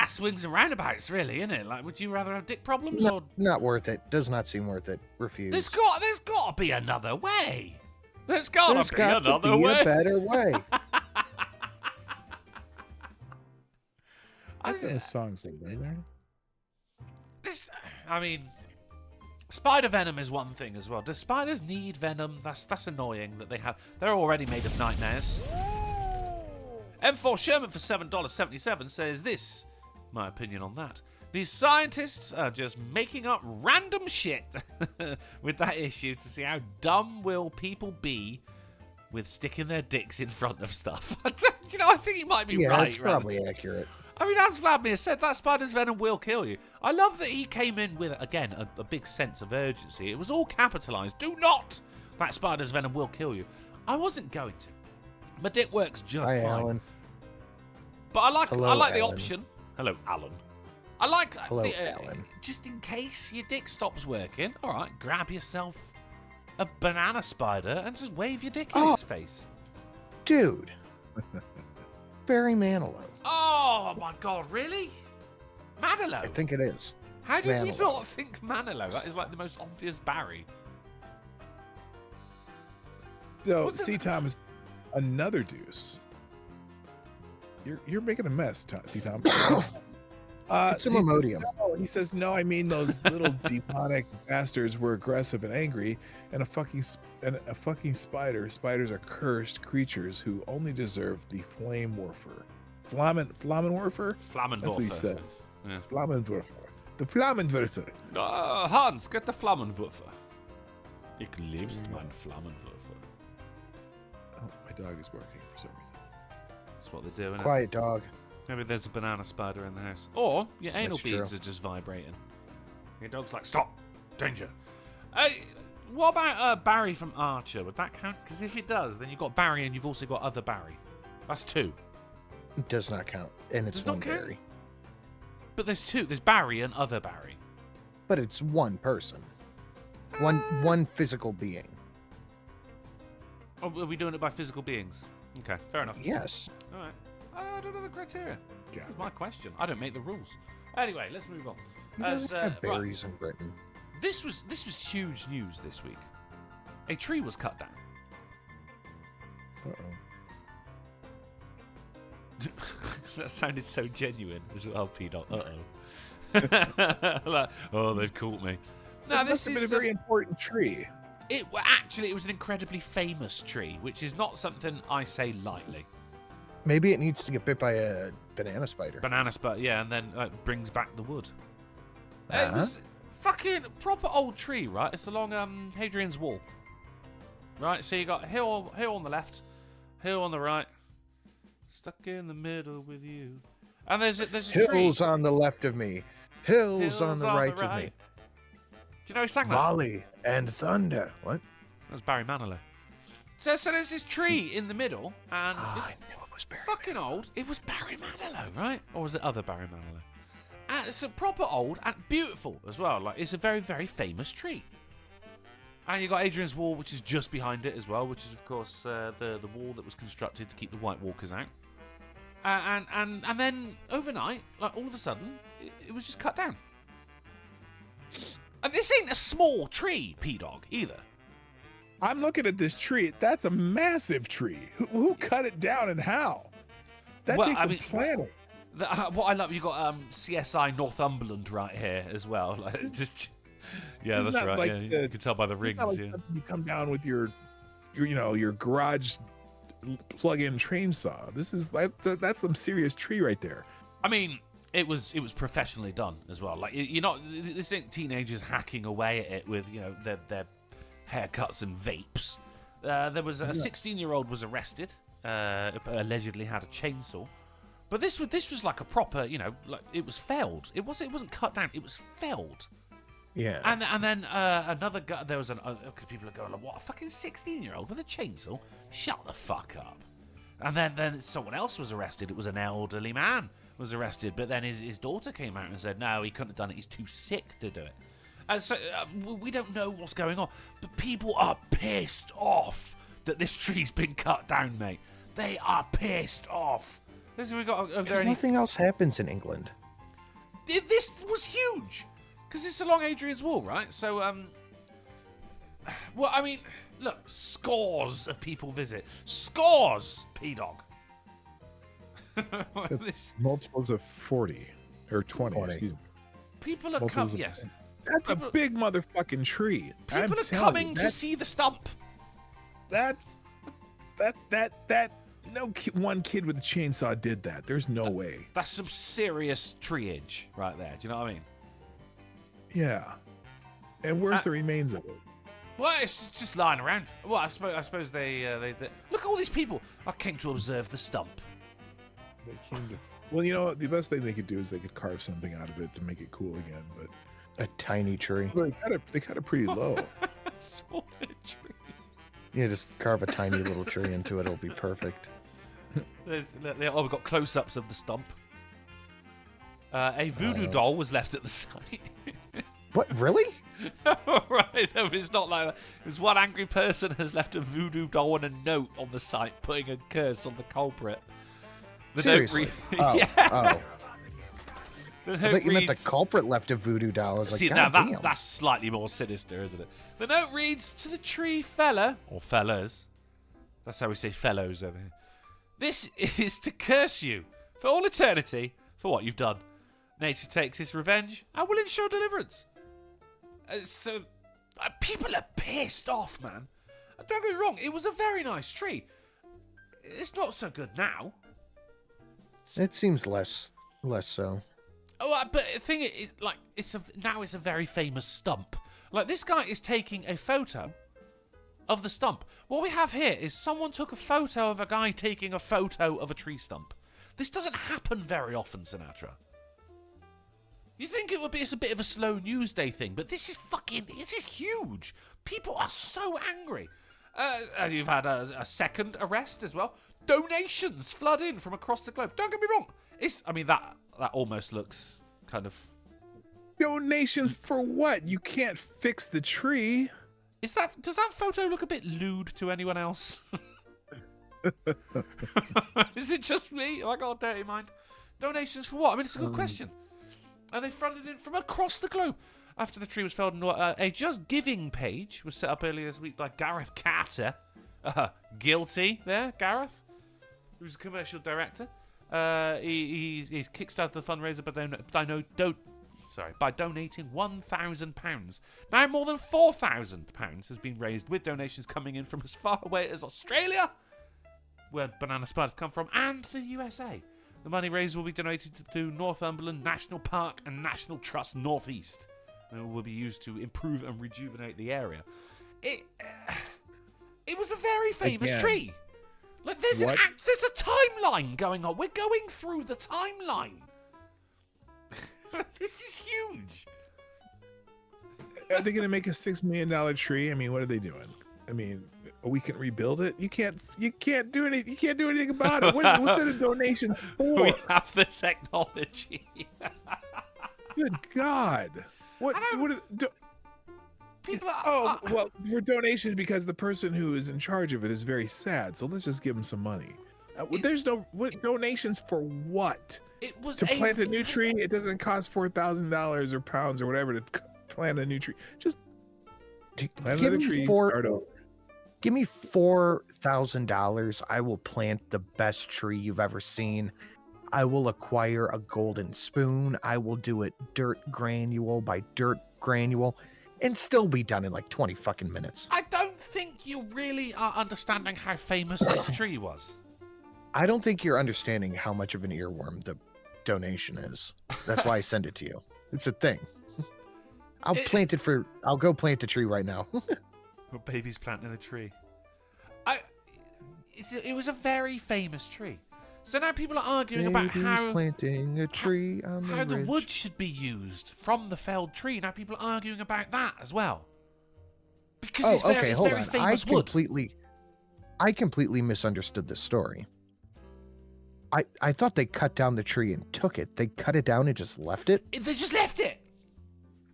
swings and roundabouts, really, isn't it? Like, would you rather have dick problems or? Not worth it. Does not seem worth it. Refuse. There's got to be another way. There's got to be got another to be way. a better way. I think the song's like right there. Spider venom is one thing as well. Do spiders need venom? That's annoying that they have. They're already made of nightmares. M4 Sherman for $7.77 says this. My opinion on that. These scientists are just making up random shit with that issue to see how dumb will people be with sticking their dicks in front of stuff. I think he might be right. That's probably accurate. I mean, as Vladimir said, that spider's venom will kill you. I love that he came in with, again, a big sense of urgency. It was all capitalised. Do not That spider's venom will kill you. I wasn't going to. My dick works just Hi, fine. Alan. But I like Hello, the Alan. option. Hello, Alan. I like Hello, Alan. just in case your dick stops working. All right, grab yourself a banana spider and just wave your dick in Oh. his face. Dude. Barry Manilow. Oh my God, really? Manilow? I think it is. How did we Manilow. not think Manilow? That is like the most obvious Barry. So, What's it- C. Thomas, another deuce. You're making a mess, C. Tom. It's some Imodium. He says, no, I mean those little demonic bastards were aggressive and angry, and a fucking spider. Spiders are cursed creatures who only deserve the Flammenwerfer. Flammenwerfer? Flammenwerfer. That's what he said. Yeah. Flammenwerfer. The Flammenwerfer. Hans, get the Flammenwerfer. Ich liebst mein Flammenwerfer. Oh, my dog is barking for some reason. That's what they're doing. Quiet dog. Maybe there's a banana spider in the house. Or your anal That's beads true. are just vibrating. Your dog's like, stop! Danger! What about Barry from Archer? Would that count? Because if it does, then you've got Barry and you've also got other Barry. That's two. It does not count. And it's Does not one count? Barry. But there's two. There's Barry and other Barry. But it's one person. One physical being. Oh, are we doing it by physical beings? Okay, fair enough. Yes. All right. I don't know the criteria. Yeah. That's my question. I don't make the rules. Anyway, let's move on. We As, don't have right, berries in Britain. This was huge news this week. A tree was cut down. Uh-oh. That sounded so genuine as well, P-Dot. Like, oh, they've caught me. No, It must this have been a is very important tree. it was an incredibly famous tree, which is not something I say lightly. Maybe it needs to get bit by a banana spider. Banana spot, yeah, and then brings back the wood. It Uh-huh. was fucking proper old tree, right? It's along Hadrian's Wall, right? So you got hill on the left, hill on the right, stuck in the middle with you, and there's a Hills tree. on the left of me. Hills on the right of me. Do you know he sang that? Volley and thunder. What? That was Barry Manilow. So there's this tree in the middle, and Ah, it's I knew it was Barry. fucking old. It was Barry Manilow, right? Or was it other Barry Manilow? And it's a proper old and beautiful as well. Like, it's a very, very famous tree. And you got Hadrian's Wall, which is just behind it as well, which is of course the wall that was constructed to keep the White Walkers out. And then overnight, like all of a sudden, it was just cut down. And this ain't a small tree, P-Dog, either. I'm looking at this tree. That's a massive tree. Who cut it down and how? That Well, takes I some mean- planning. What I love, you got CSI Northumberland right here as well. Like, it's just, yeah, It's that's not right. like Yeah, you the- can tell by the It's rings. not like Yeah. something you come down with your garage plug-in train saw. This is like that's some serious tree right there. I mean, it was professionally done as well. Like, you're not, this ain't teenagers hacking away at it with their haircuts and vapes. There was a 16-year-old was arrested. Allegedly had a chainsaw. But this was like a proper, like it was felled. It wasn't cut down. It was felled. Yeah. And then another guy. There was because people are going like, what, a fucking 16-year-old with a chainsaw? Shut the fuck up. And then someone else was arrested. It was an elderly man was arrested. But then his daughter came out and said, no, he couldn't have done it. He's too sick to do it. And so we don't know what's going on. But people are pissed off that this tree's been cut down, mate. They are pissed off. Listen, we got. Because nothing else happens in England. This was huge because it's along Hadrian's Wall, right? So, well, I mean, look, scores of people visit. Scores, P-Dog. This, Multiples of 40 or 20. 20. Excuse me. people are Multiples coming. of- Yes, That's People- a big motherfucking tree. I'm people are telling coming you, to see the stump. that. No one kid with a chainsaw did that. There's no way. That's some serious treeage right there. Do you know what I mean? Yeah. And where's the remains of it? Well, it's just lying around. Well, I suppose they look at all these people. I came to observe the stump. They came to. Well, the best thing they could do is they could carve something out of it to make it cool again. But A tiny tree. they cut it pretty low. Small tree. Yeah, just carve a tiny little tree into it. It'll be perfect. We've got close-ups of the stump. A voodoo doll was left at the site. What? Really? Right, no, it's not like that. It was one angry person has left a voodoo doll and a note on the site putting a curse on the culprit. The Seriously? Note Oh. The I note thought you meant the reads- culprit left a voodoo doll. I was See, like, now God damn. that's slightly more sinister, isn't it? The note reads, to the tree fella, or fellas. That's how we say fellows over here. This is to curse you for all eternity for what you've done. Nature takes its revenge and will ensure deliverance. People are pissed off, man. Don't get me wrong, it was a very nice tree. It's not so good now. It seems less so. Oh, but the thing is, like, now it's a very famous stump. Like, this guy is taking a photo of the stump. What we have here is someone took a photo of a guy taking a photo of a tree stump. This doesn't happen very often, Sinatra. You think it's a bit of a slow news day thing, but this is huge. People are so angry. You've had a second arrest as well. Donations flood in from across the globe. Don't get me wrong. That almost looks kind of... Donations for what? You can't fix the tree. Does that photo look a bit lewd to anyone else? Is it just me? Have I got a dirty mind? Donations for what? I mean, it's a good question. And they flooded in from across the globe. After the tree was felled, a Just Giving page was set up earlier this week by Gareth Carter. Guilty there, Gareth, who's a commercial director. He's kickstarted the fundraiser by donating £1,000. Now more than £4,000 has been raised, with donations coming in from as far away as Australia, where banana spiders come from, and the USA. The money raised will be donated to Northumberland National Park and National Trust Northeast, and it will be used to improve and rejuvenate the area. It was a very famous tree. Like, there's a timeline going on. We're going through the timeline. This is huge. Are they going to make a $6 million tree? I mean, what are they doing? I mean, we can rebuild it. You can't do anything. You can't do anything about it. What's it a donation for? We have the technology. Good God! People are, well, for donations because the person who is in charge of it is very sad. So let's just give him some money. There's donations for what? It was to plant a new tree. It doesn't cost $4,000 or pounds or whatever to plant a new tree. Just plant another tree. Start over. Give me $4,000. I will plant the best tree you've ever seen. I will acquire a golden spoon. I will do it dirt granule by dirt granule, and still be done in like 20 fucking minutes. I don't think you really are understanding how famous this tree was. I don't think you're understanding how much of an earworm the donation is. That's why I send it to you. It's a thing. I'll go plant a tree right now. Well, baby's planting a tree. It was a very famous tree. So now people are arguing about how planting a tree on the the ridge. wood should be used from the felled tree. Now people are arguing about that as well. Because it's very famous wood. I completely misunderstood this story. I thought they cut down the tree and took it. They cut it down and just left it? They just left it.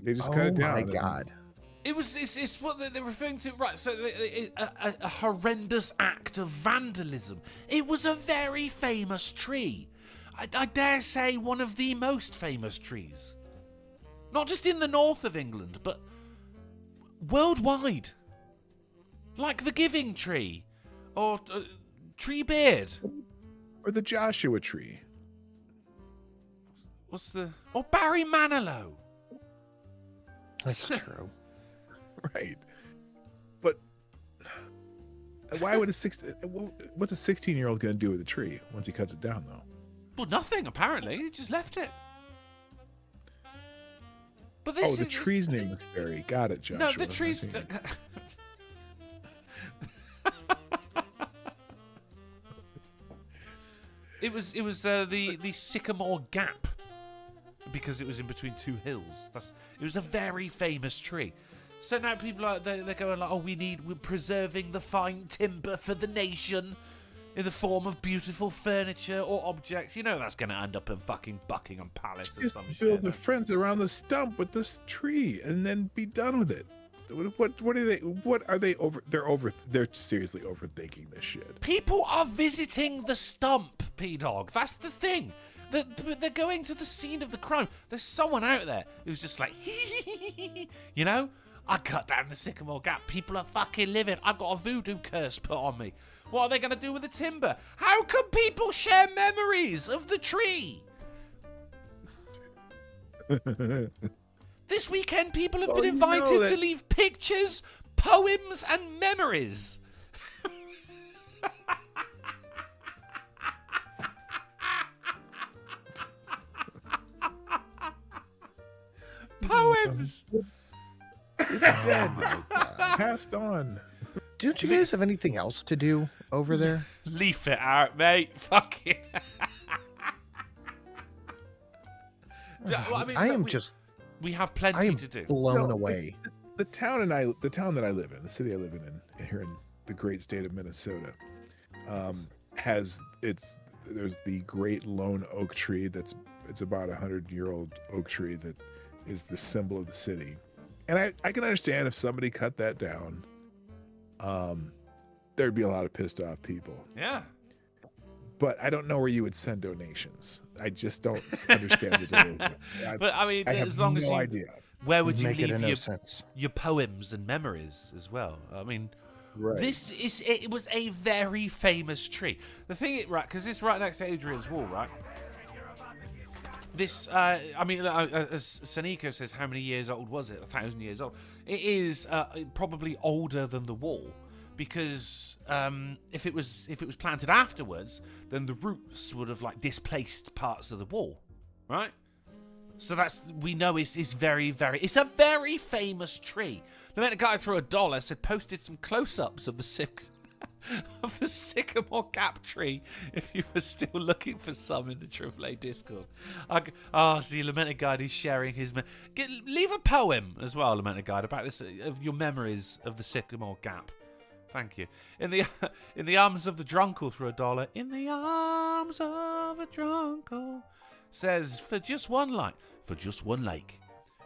They just cut it down. Oh my God. It's what they're referring to, right? So a horrendous act of vandalism. It was a very famous tree. I dare say one of the most famous trees. Not just in the north of England, but worldwide. Like the Giving Tree, or Tree Beard, or the Joshua Tree. Or Barry Manilow. That's true. Right. But why would what's a 16-year-old going to do with a tree once he cuts it down, though? Well, nothing, apparently. He just left it. But the tree's name was Barry. Got it, Joshua. No, the tree's... It was the Sycamore Gap, because it was in between two hills. It was a very famous tree. So now people are they're going like, oh, we're preserving the fine timber for the nation in the form of beautiful furniture or objects. You know that's going to end up in fucking Buckingham Palace or Just some build shit. a fence around the stump with this tree and then be done with it. What are they? What are they over? They're seriously overthinking this shit. People are visiting the stump, P-Dog. That's the thing. They're going to the scene of the crime. There's someone out there who's just like, you know, I cut down the Sycamore Gap. People are fucking living. I've got a voodoo curse put on me. What are they going to do with the timber? How can people share memories of the tree? This weekend, people have been invited to leave pictures, poems, and memories. Poems. It's dead. Passed on. Don't you guys have anything else to do over there? Leaf it out, mate. Fuck it. We have plenty to do. Blown away. The town that I live in, the city I live in here in the great state of Minnesota, there's the great lone oak tree it's about 100-year-old oak tree that is the symbol of the city. And I can understand if somebody cut that down, there'd be a lot of pissed off people. Yeah. But I don't know where you would send donations. I just don't understand the donation. But I mean, have as long as no idea. Where would you Make it leave no sense. your poems and memories as well? I mean, Right. it was a very famous tree. The thing, right, because it's right next to Adrian's Wall, right? This, as Saniko says, how many years old was it? 1,000 years old. It is probably older than the wall, because if it was planted afterwards, then the roots would have like displaced parts of the wall, right? So we know it's very, very. It's a very famous tree. The minute a guy threw $1, said posted some close-ups of the Sycamore Gap tree if you were still looking for some in the AAA Discord. See, Lamented Guide is sharing his... leave a poem as well, Lamented Guide, about this, of your memories of the Sycamore Gap. Thank you. In the arms of the drunkle for $1. In the arms of a drunkle. Says, for just one like,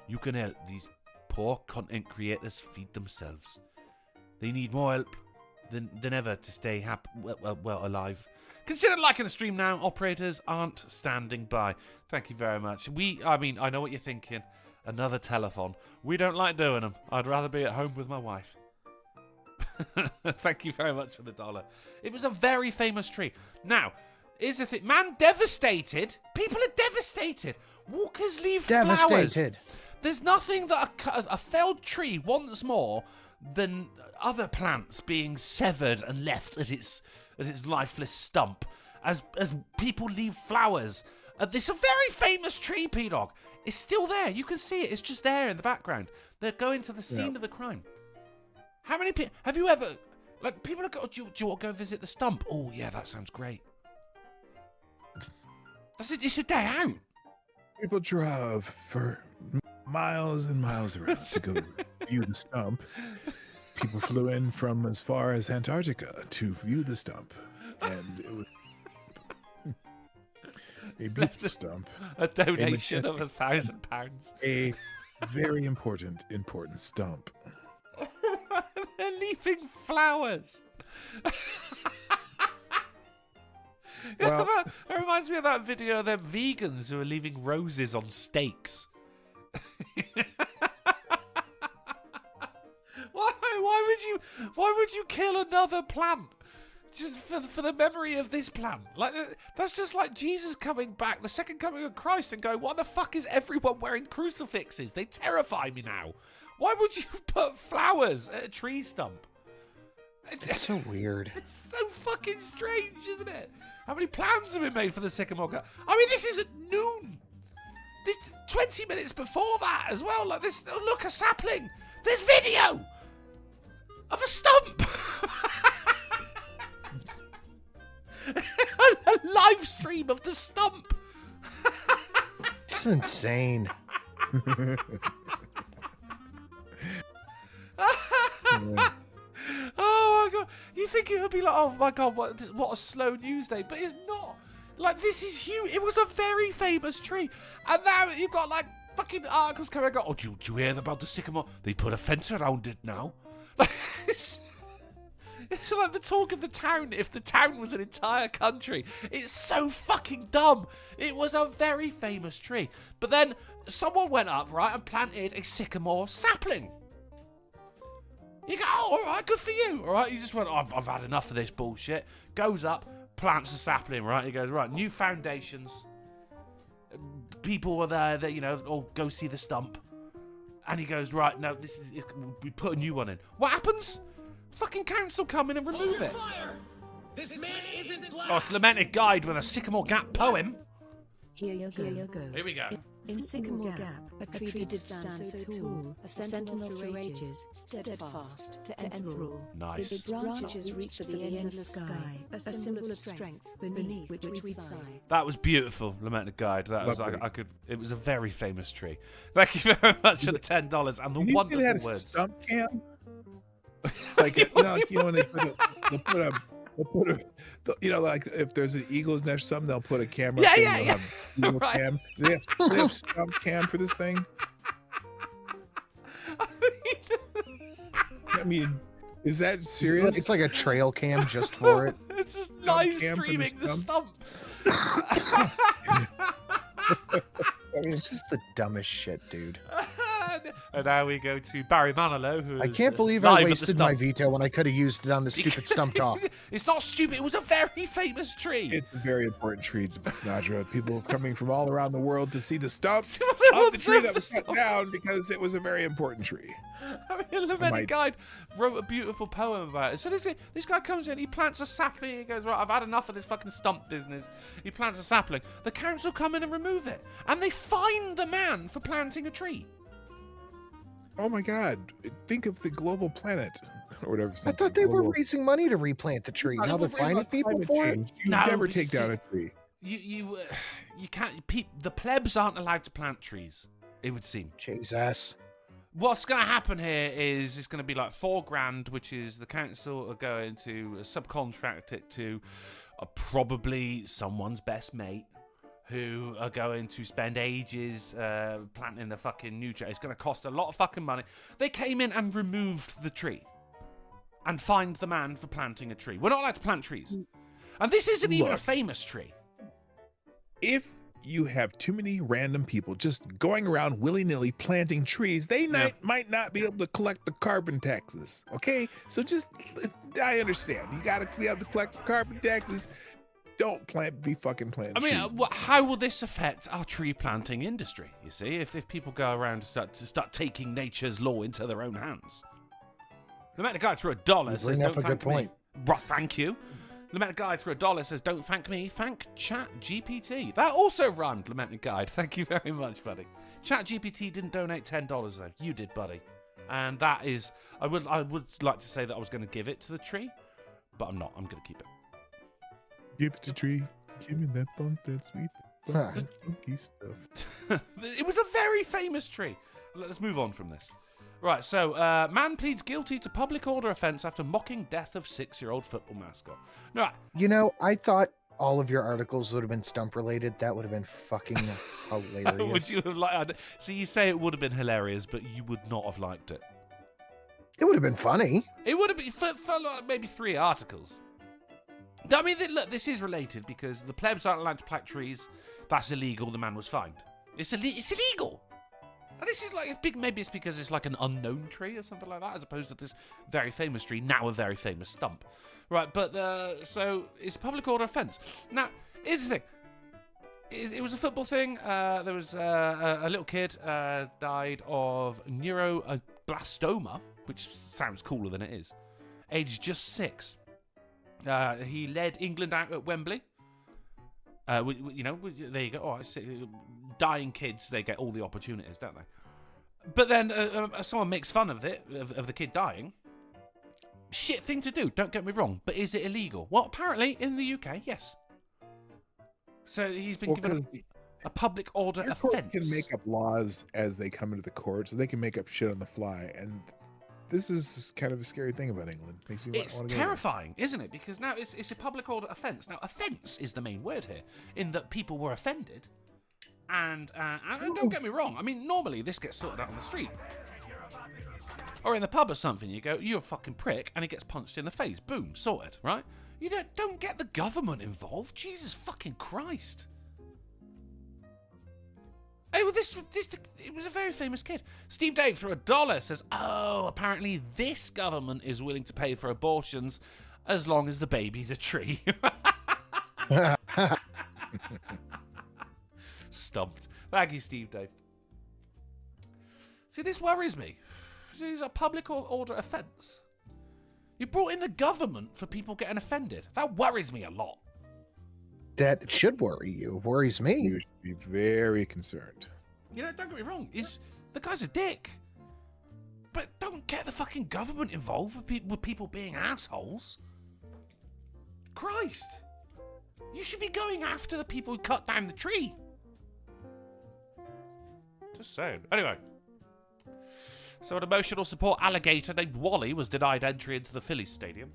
you can help these poor content creators feed themselves. They need more help than ever to stay alive. Consider liking the stream now. Operators aren't standing by. Thank you very much. I know what you're thinking. Another telethon. We don't like doing them. I'd rather be at home with my wife. Thank you very much for the $1. It was a very famous tree. Now, here's the thing. Man, devastated. People are devastated. Walkers leave flowers. There's nothing that a felled tree wants more than other plants being severed and left as its lifeless stump. As people leave flowers. This is a very famous tree, P-Dog. It's still there. You can see it. It's just there in the background. They're going to the scene of the crime. How many people have you ever... Like, people are going, do you want to go visit the stump? Oh, yeah, that sounds great. It's a day out. People drove for miles and miles around to go view the stump. People flew in from as far as Antarctica to view the stump. And it was a beautiful stump. A donation of £1,000. A very important stump. They're leaving flowers. Well, it reminds me of that video of them vegans who are leaving roses on steaks. Why would you kill another plant just for the memory of this plant? Like, that's just like Jesus coming back, the second coming of Christ, and going, what the fuck is everyone wearing crucifixes? They terrify me now. Why would you put flowers at a tree stump? It's so weird. It's so fucking strange, isn't it? How many plans have been made for the Sycamore Gap? I mean, this is at noon. This 20 minutes before that as well. Like this, oh, look, a sapling. There's video of a stump. A live stream of the stump. It's insane. Oh my god! You think it would be like, oh my god, what a slow news day, but it's not. Like, this is huge. It was a very famous tree, and now you've got like fucking articles coming and go. Oh, do you hear about the sycamore? They put a fence around it now. Like, it's like the talk of the town. If the town was an entire country, it's so fucking dumb. It was a very famous tree, but then someone went up right and planted a sycamore sapling. You go, oh, all right, good for you. All right, he just went, I've had enough of this bullshit. Goes up, plants a sapling, right? He goes, right, new foundations. People were there that, you know, all go see the stump. And he goes, right, no, we put a new one in. What happens? Fucking council come in and remove it. This man isn't black. Oh, it's Lamented Guide with a Sycamore Gap poem. Here you go. Here we go. In Sycamore Gap, a tree did stand so tall, a sentinel for ages, steadfast to end rule. Nice. Its branches reach to the endless sky, a symbol of strength beneath which we sigh. That was beautiful, Lamented Guide. That was Lovely. It was a very famous tree. Thank you very much for the $10 and the wonderful had a words. stump cam? Like, you know, when they put a, like if there's an eagle's nest or something, they'll put a camera. Yeah. Eagle Right. cam. Do they have stump cam for this thing? I mean, is that serious? It's like a trail cam just for it. It's just Stump live cam for the streaming the stump. I mean, It's just the dumbest shit, dude. And now we go to Barry Manilow, who I is, can't believe live I at the wasted my stump. veto when I could have used it on the stupid stump talk. It's not stupid. It was a very famous tree. it's a very important tree to Sinatra. People coming from all around the world to see the stump Little of the tree that was stump. cut down because it was a very important tree. I mean, the might- Guide wrote a beautiful poem about it. So this guy comes in, he plants a sapling, he goes, right, I've had enough of this fucking stump business. He plants a sapling. The council come in and remove it. And they fine the man for planting a tree. Oh my God! Think of the global planet, or whatever. I thought they were raising money to replant the tree. Now they're finding people for it. You No, never but take you down see- a tree. You can't, the plebs aren't allowed to plant trees, it would seem. Jesus. What's going to happen here is it's going to be like $4,000, which is the council are going to subcontract it to probably someone's best mate, who are going to spend ages planting the fucking new tree. It's going to cost a lot of fucking money. They came in and removed the tree and fined the man for planting a tree. We're not allowed to plant trees. And this isn't even a Look. famous tree. If you have too many random people just going around willy-nilly planting trees, they might not be able to collect the carbon taxes. Okay, so just I understand. You got to be able to collect the carbon taxes. Don't be fucking planting I mean, trees. how will this affect our tree planting industry? You see, if people go around to start taking nature's law into their own hands. The Met Guy threw $1 You says, bring up "Don't a thank good point. me." Right, thank you. Lamented Guide threw $1 says, "Don't thank me, thank Chat GPT." That also rhymed, Lamented Guide. Thank you very much, buddy. Chat GPT didn't donate $10 though. You did, buddy. And that is, I would like to say that I was going to give it to the tree, but I'm not. I'm going to keep it. Give it to tree. Give me that funk, that sweet, Huh. that funky stuff. It was a very famous tree. Let's move on from this. Right, so man pleads guilty to public order offence after mocking death of 6-year-old football mascot. No, You know, I thought all of your articles would have been stump related. That would have been fucking hilarious. would you have liked? So you say it would have been hilarious, but you would not have liked it. It would have been funny. It would have been for like maybe 3 articles. I mean, look, this is related because the plebs aren't allowed to plant trees. That's illegal. The man was fined. It's illegal. And this is like maybe it's because it's like an unknown tree or something like that, as opposed to this very famous tree, now a very famous stump. Right, but so it's a public order offence. Now, here's the thing. It was a football thing. There was a little kid died of neuroblastoma, which sounds cooler than it is. Aged just 6. He led England out at Wembley. There you go. Oh, dying kids, they get all the opportunities, don't they? But then someone makes fun of the kid dying. Shit thing to do, don't get me wrong. But is it illegal? Well, apparently in the UK, yes. So he's been given a public order Our courts offence. can make up laws as they come into the court, so they can make up shit on the fly. And this is kind of a scary thing about England. Makes me It's want to terrifying, isn't it? Because now it's a public order offence. Now, offence is the main word here, in that people were offended. And don't get me wrong, I mean, normally this gets sorted out on the street. Or in the pub or something, you go, you're a fucking prick, and he gets punched in the face. Boom, sorted, right? You don't get the government involved. Jesus fucking Christ. Hey, well, it was a very famous kid. Steve Dave threw $1, says, oh, apparently this government is willing to pay for abortions as long as the baby's a tree. Stumped. Thank you, Steve Dave. See, this worries me. See, it's a public order offence. You brought in the government for people getting offended. That worries me a lot. That should worry you. Worries me. You should be very concerned. You know, don't get me wrong. The guy's a dick. But don't get the fucking government involved with people being assholes. Christ. You should be going after the people who cut down the tree. Just saying. Anyway. So an emotional support alligator named Wally was denied entry into the Phillies stadium.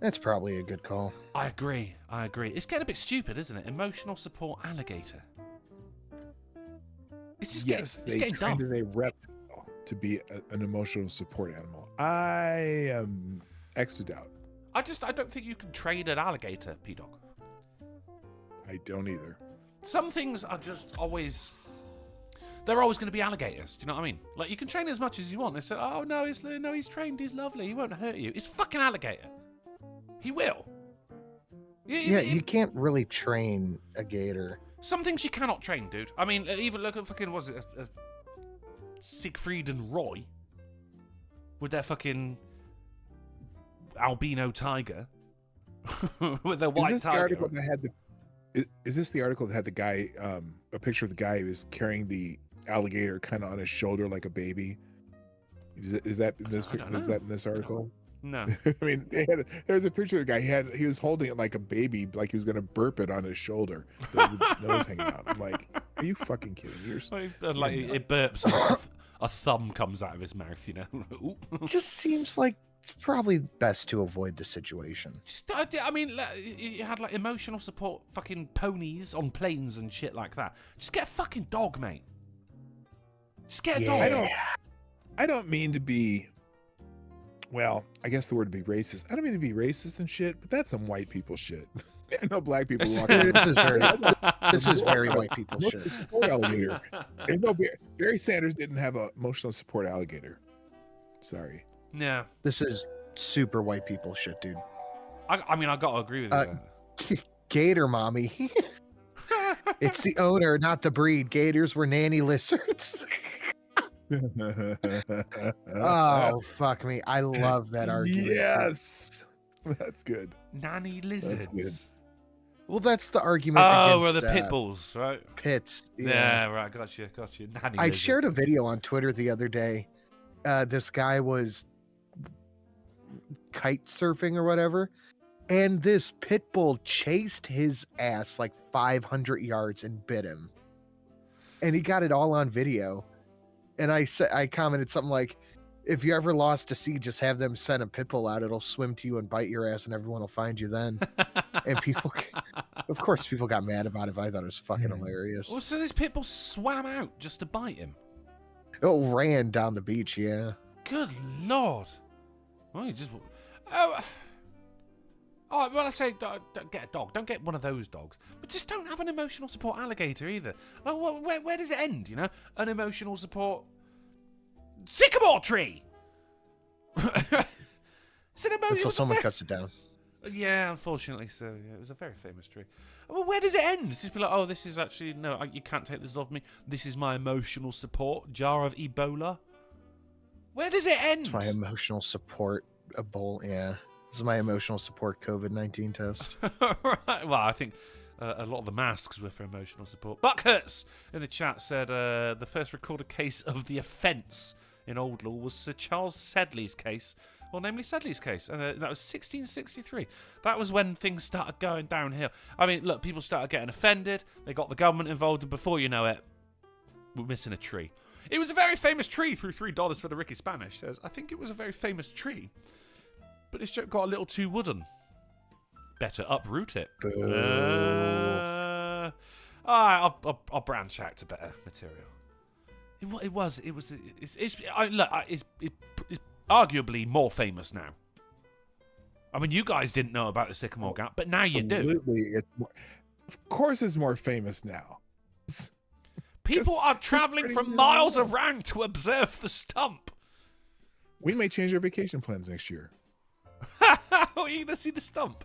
That's probably a good call. I agree. It's getting a bit stupid, isn't it? Emotional support alligator. It's just getting dumb. They reptile to be an emotional support animal. I am X'd out. I don't think you can train an alligator, P-Dog. I don't either. Some things are just always... They're always going to be alligators. Do you know what I mean? Like, you can train as much as you want. They say, oh, no, he's trained. He's lovely. He won't hurt you. It's a fucking alligator. He will. You can't really train a gator. Some things you cannot train, dude. I mean, even look at fucking, was it Siegfried and Roy with their fucking albino tiger with their white tiger. Is this the article that had the guy, a picture of the guy who was carrying the alligator kind of on his shoulder like a baby? Is that in this article? No. I mean, there was a picture of the guy. He was holding it like a baby, like he was going to burp it on his shoulder, with his nose hanging out. I'm like, are you fucking kidding me? Like it burps, and a thumb comes out of his mouth. You know. Just seems like it's probably best to avoid the situation. I mean, you had like emotional support, fucking ponies on planes and shit like that. Just get a fucking dog, mate. Just get a dog. I don't mean to be. Well, I guess the word would be racist. I don't mean to be racist and shit, but that's some white people shit. There are no black people walking. This is very white people shit. Support alligator. Barry Sanders didn't have an emotional support alligator. Sorry. Yeah. This is super white people shit, dude. I mean, I gotta agree with you. Gator mommy. It's the owner, not the breed. Gators were nanny lizards. Oh, fuck me. I love that argument. Yes. That's good. Nanny lizards. That's good. Well, that's the argument against... against... the pit bulls, right? Pits. Yeah, right. Gotcha. Nanny I lizards. shared a video on Twitter the other day. This guy was kite surfing or whatever, and this pit bull chased his ass like 500 yards and bit him. And he got it all on video. And I commented something like, if you ever lost to sea, just have them send a pit bull out. It'll swim to you and bite your ass, and everyone will find you then. And people, of course, people got mad about it, but I thought it was fucking hilarious. Well, so this pit bull swam out just to bite him? It ran down the beach, yeah. Good Lord. Well, you just... Oh, well, I say don't get a dog. Don't get one of those dogs. But just don't have an emotional support alligator either. Like, where does it end, you know? An emotional support... Sycamore tree! It's an Until someone cuts it down. Yeah, unfortunately so. Yeah, it was a very famous tree. Well, where does it end? Just be like, oh, this is actually... No, you can't take this off me. This is my emotional support. Jar of Ebola. Where does it end? It's my emotional support Ebola, yeah. This is my emotional support COVID-19 test. Right. Well, I think a lot of the masks were for emotional support. Buckhurts in the chat said the first recorded case of the offence in Old Law was Sir Charles Sedley's case, or namely Sedley's case, and that was 1663. That was when things started going downhill. I mean, look, people started getting offended. They got the government involved, and before you know it, we're missing a tree. It was a very famous tree through $3 for the Ricky Spanish. Says, I think it was a very famous tree, but this joke got a little too wooden. Better uproot it. I'll branch out to better material. It's arguably more famous now. I mean, you guys didn't know about the Sycamore Gap, but now you do. Absolutely. Of course it's more famous now. People are traveling from miles around to observe the stump. We may change our vacation plans next year. Are you going to see the stump?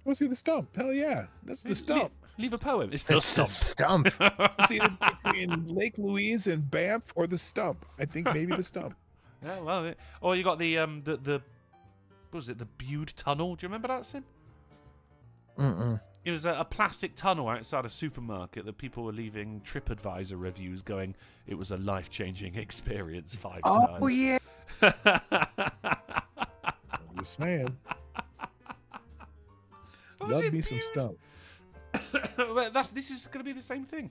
Go see the stump. Hell yeah. That's the stump. Leave a poem. It's the stump. Stump. It's either between Lake Louise and Banff or the stump. I think maybe the stump. Yeah, well, or you got the what was it, the Bude Tunnel? Do you remember that, Sin? Mm-mm. It was a plastic tunnel outside a supermarket that people were leaving TripAdvisor reviews going, it was a life-changing experience, 5 stars. Oh, yeah. I'm just saying. Love me some stump. This is going to be the same thing.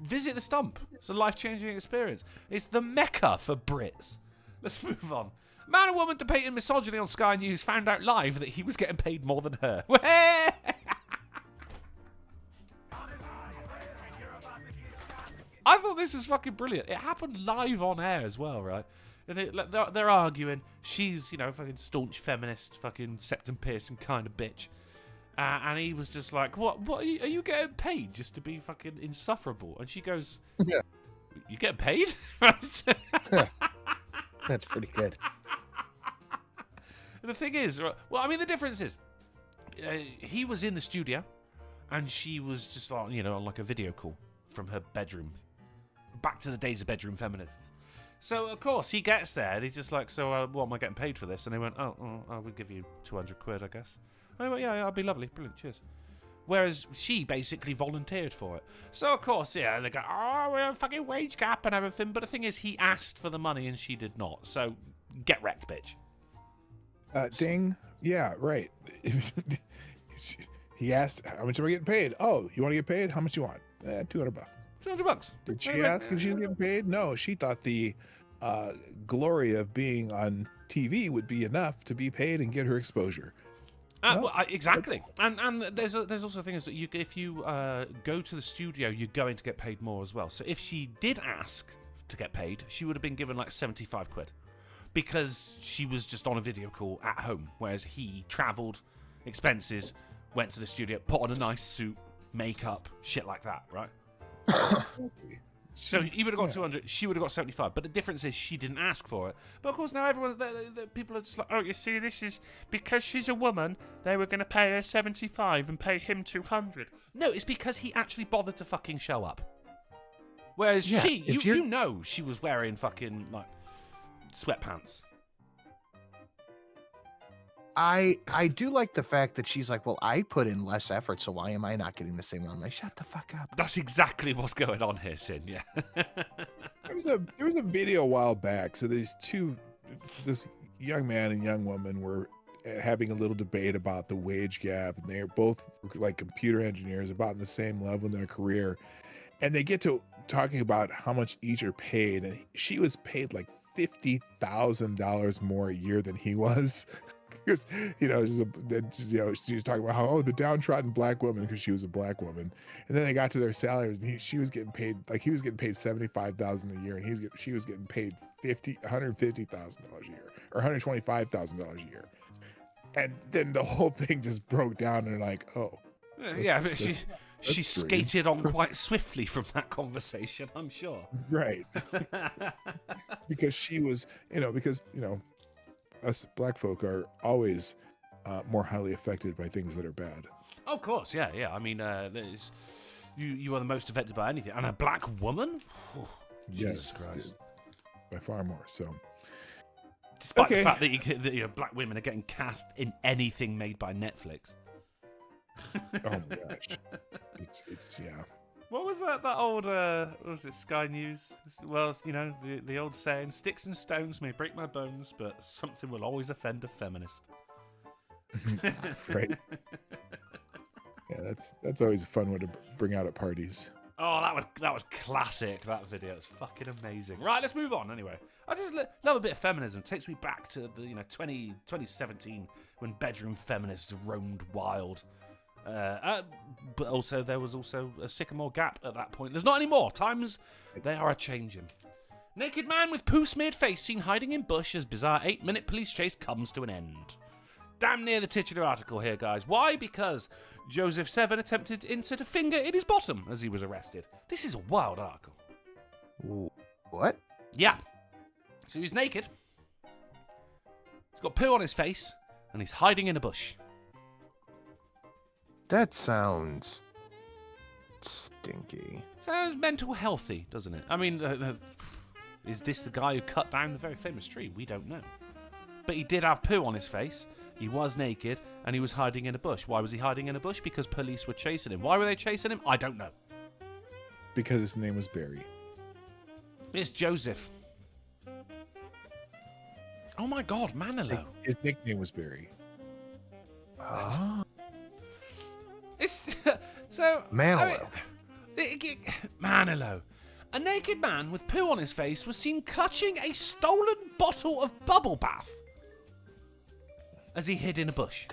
Visit the stump. It's a life-changing experience. It's the mecca for Brits. Let's move on. Man and woman debating misogyny on Sky News found out live that he was getting paid more than her. I thought this was fucking brilliant. It happened live on air as well, right? And they're arguing. She's, fucking staunch feminist, fucking septum piercing kind of bitch. And he was just like, what are you getting paid just to be fucking insufferable? And she goes, Yeah. You get paid? That's pretty good. And the thing is, well, I mean, the difference is, he was in the studio, and she was just like, on like a video call from her bedroom. Back to the days of bedroom feminists. So, of course, he gets there, and he's just like, so what am I getting paid for this? And they went, oh we'll give you 200 quid, I guess. And I went, yeah, that'd be lovely. Brilliant, cheers. Whereas she basically volunteered for it. So, of course, yeah, they go, oh, we're a fucking wage gap and everything. But the thing is, he asked for the money and she did not. So, get wrecked, bitch. Ding. Yeah, right. He asked, how much am I getting paid? Oh, you want to get paid? How much you want? $200. $200. Did she ask if she was getting paid? No, she thought the glory of being on TV would be enough to be paid and get her exposure. Exactly, and there's also things that if you go to the studio, you're going to get paid more as well. So if she did ask to get paid, she would have been given like 75 quid because she was just on a video call at home, whereas he travelled, expenses, went to the studio, put on a nice suit, makeup, shit like that, right? So he would have got 200, she would have got 75. But the difference is she didn't ask for it. But of course now the people are just like, oh, you see, this is because she's a woman, they were going to pay her 75 and pay him 200. No, it's because he actually bothered to fucking show up. Whereas she, you know she was wearing fucking, like, sweatpants. I do like the fact that she's like, well, I put in less effort, so why am I not getting the same amount? I'm like, shut the fuck up. That's exactly what's going on here, Sin. Yeah. There was a video a while back. So this young man and young woman were having a little debate about the wage gap, and they're both like computer engineers, about in the same level in their career, and they get to talking about how much each are paid, and she was paid like $50,000 more a year than he was. Because she was talking about how the downtrodden black woman, because she was a black woman, and then they got to their salaries, and she was getting paid he was getting paid $75,000 a year, and she was getting paid $150,000 a year or $125,000 a year, and then the whole thing just broke down, and like, but she skated on quite swiftly from that conversation, I'm sure. Right. Because she was, us black folk are always more highly affected by things that are bad. Oh, of course, yeah. I mean, you are the most affected by anything, and a black woman. Oh, Jesus Christ. By far more. So, despite the fact that black women are getting cast in anything made by Netflix. Oh my gosh, it's yeah. What was that old, what was it, Sky News? Well, the old saying, sticks and stones may break my bones, but something will always offend a feminist. Right. Yeah, that's always a fun one to bring out at parties. Oh, that was classic, that video. It's fucking amazing. Right, let's move on anyway. I just love a bit of feminism. It takes me back to the 2017 when bedroom feminists roamed wild. But also there was also a Sycamore Gap at that point. There's not anymore. Times, they are a-changing. Naked man with poo-smeared face seen hiding in bush as bizarre 8-minute police chase comes to an end. Damn near the titular article here, guys. Why? Because Joseph Seven attempted to insert a finger in his bottom as he was arrested. This is a wild article. What? Yeah. So he's naked. He's got poo on his face, and he's hiding in a bush. That sounds stinky. Sounds mental healthy, doesn't it? I mean, is this the guy who cut down the very famous tree? We don't know. But he did have poo on his face. He was naked, and he was hiding in a bush. Why was he hiding in a bush? Because police were chasing him. Why were they chasing him? I don't know. Because his name was Barry. It's Joseph. Oh my God, Manilow. His nickname was Barry. Oh. It's so Manilow. Manilow. A naked man with poo on his face was seen clutching a stolen bottle of bubble bath as he hid in a bush.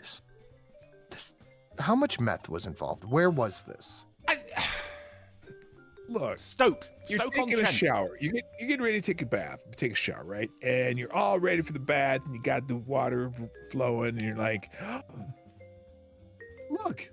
This. How much meth was involved? Where was this? Look, Stoke you're on taking a Trent. shower. You get ready to take a bath, take a shower, right? And you're all ready for the bath, and you got the water flowing, and you're like, look,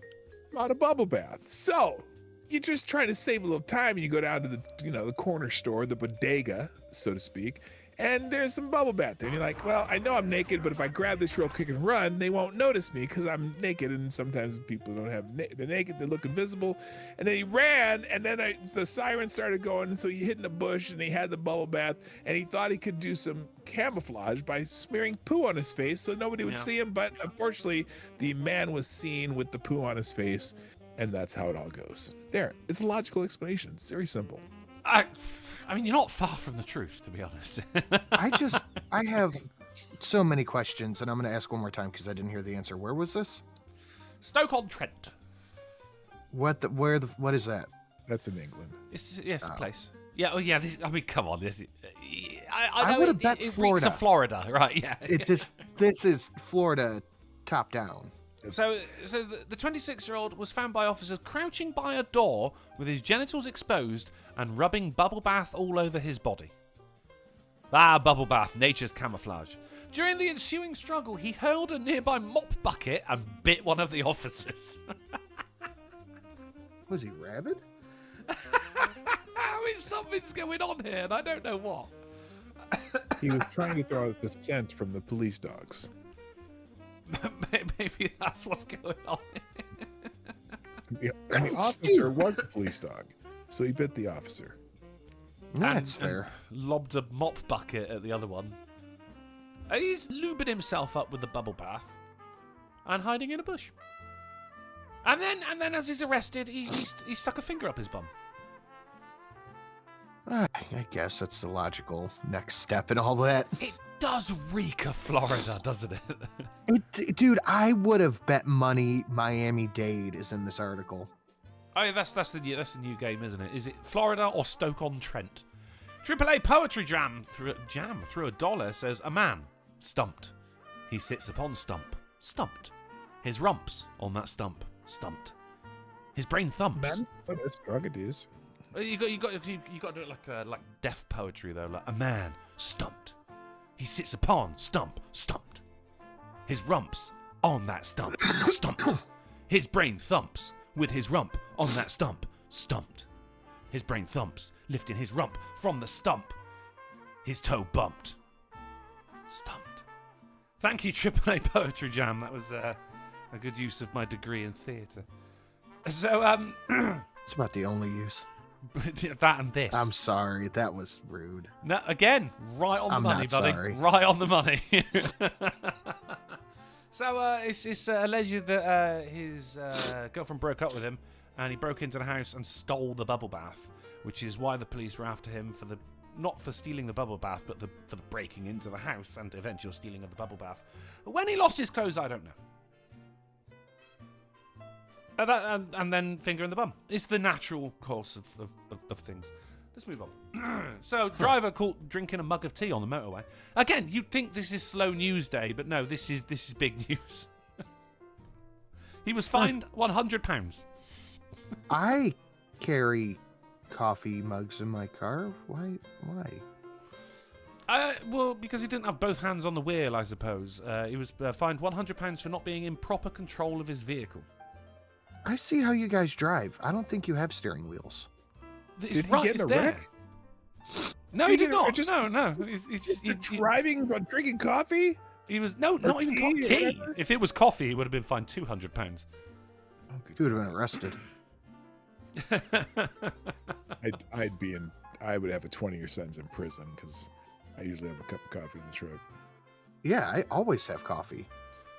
not a bubble bath. So you're just trying to save a little time, and you go down to the corner store, the bodega, so to speak, and there's some bubble bath there. And you're like, well, I know I'm naked, but if I grab this real quick and run, they won't notice me because I'm naked. And sometimes people don't have, they're naked, they look invisible. And then he ran, and then the siren started going, and so he hid in a bush, and he had the bubble bath, and he thought he could do some camouflage by smearing poo on his face so nobody would see him. But unfortunately, the man was seen with the poo on his face, and that's how it all goes. There, it's a logical explanation. It's very simple. I mean, you're not far from the truth, to be honest. I have so many questions, and I'm going to ask one more time because I didn't hear the answer. Where was this? Stoke-on-Trent. What is that? That's in England. It's a place. Yeah. Oh, yeah. I mean, come on. I know would have bet it Florida. reeks of Florida, right? Yeah. This is Florida, top down. So the 26-year-old was found by officers crouching by a door with his genitals exposed and rubbing bubble bath all over his body. Bubble bath, nature's camouflage. During the ensuing struggle, he hurled a nearby mop bucket and bit one of the officers. Was he rabid? I mean, something's going on here, and I don't know what. He was trying to throw out the scent from the police dogs. Maybe that's what's going on. And the officer was a police dog, so he bit the officer. That's fair. Lobbed a mop bucket at the other one. He's lubing himself up with the bubble bath and hiding in a bush. And then as he's arrested, he stuck a finger up his bum. I guess that's the logical next step in all that. It does reek of Florida, doesn't it? Dude, I would have bet money Miami-Dade is in this article. Oh, yeah, that's the new game, isn't it? Is it Florida or Stoke-on-Trent? AAA Poetry Jam through $1 says, a man stumped. He sits upon stump, stumped. His rumps on that stump, stumped. His brain thumps. Man, what a strong it is. You got to do it like deaf poetry though, like a man stumped. He sits upon stump, stumped. His rumps on that stump, stumped. His brain thumps with his rump on that stump, stumped. His brain thumps, lifting his rump from the stump. His toe bumped, stumped. Thank you, AAA Poetry Jam. That was a good use of my degree in theatre. So, It's about the only use. that and this. I'm sorry, that was rude. No, again, right on the I'm money, not buddy. sorry. Right on the money. So it's alleged that his girlfriend broke up with him, and he broke into the house and stole the bubble bath, which is why the police were after him for not for stealing the bubble bath, but for the breaking into the house and eventual stealing of the bubble bath. But when he lost his clothes, I don't know. And then finger in the bum. It's the natural course of things. Let's move on. So, driver caught drinking a mug of tea on the motorway. Again, you'd think this is slow news day, but no, this is big news. He was fined £100. I carry coffee mugs in my car. Why? Well, because he didn't have both hands on the wheel, I suppose. He was fined £100 for not being in proper control of his vehicle. I see how you guys drive. I don't think you have steering wheels. Did he get in a wreck? No, he did not. No. He's driving, but drinking coffee? He was not even tea. If it was coffee, he would have been fined £200. He would have been arrested. I would have a 20-year sentence in prison because I usually have a cup of coffee in the truck. Yeah, I always have coffee.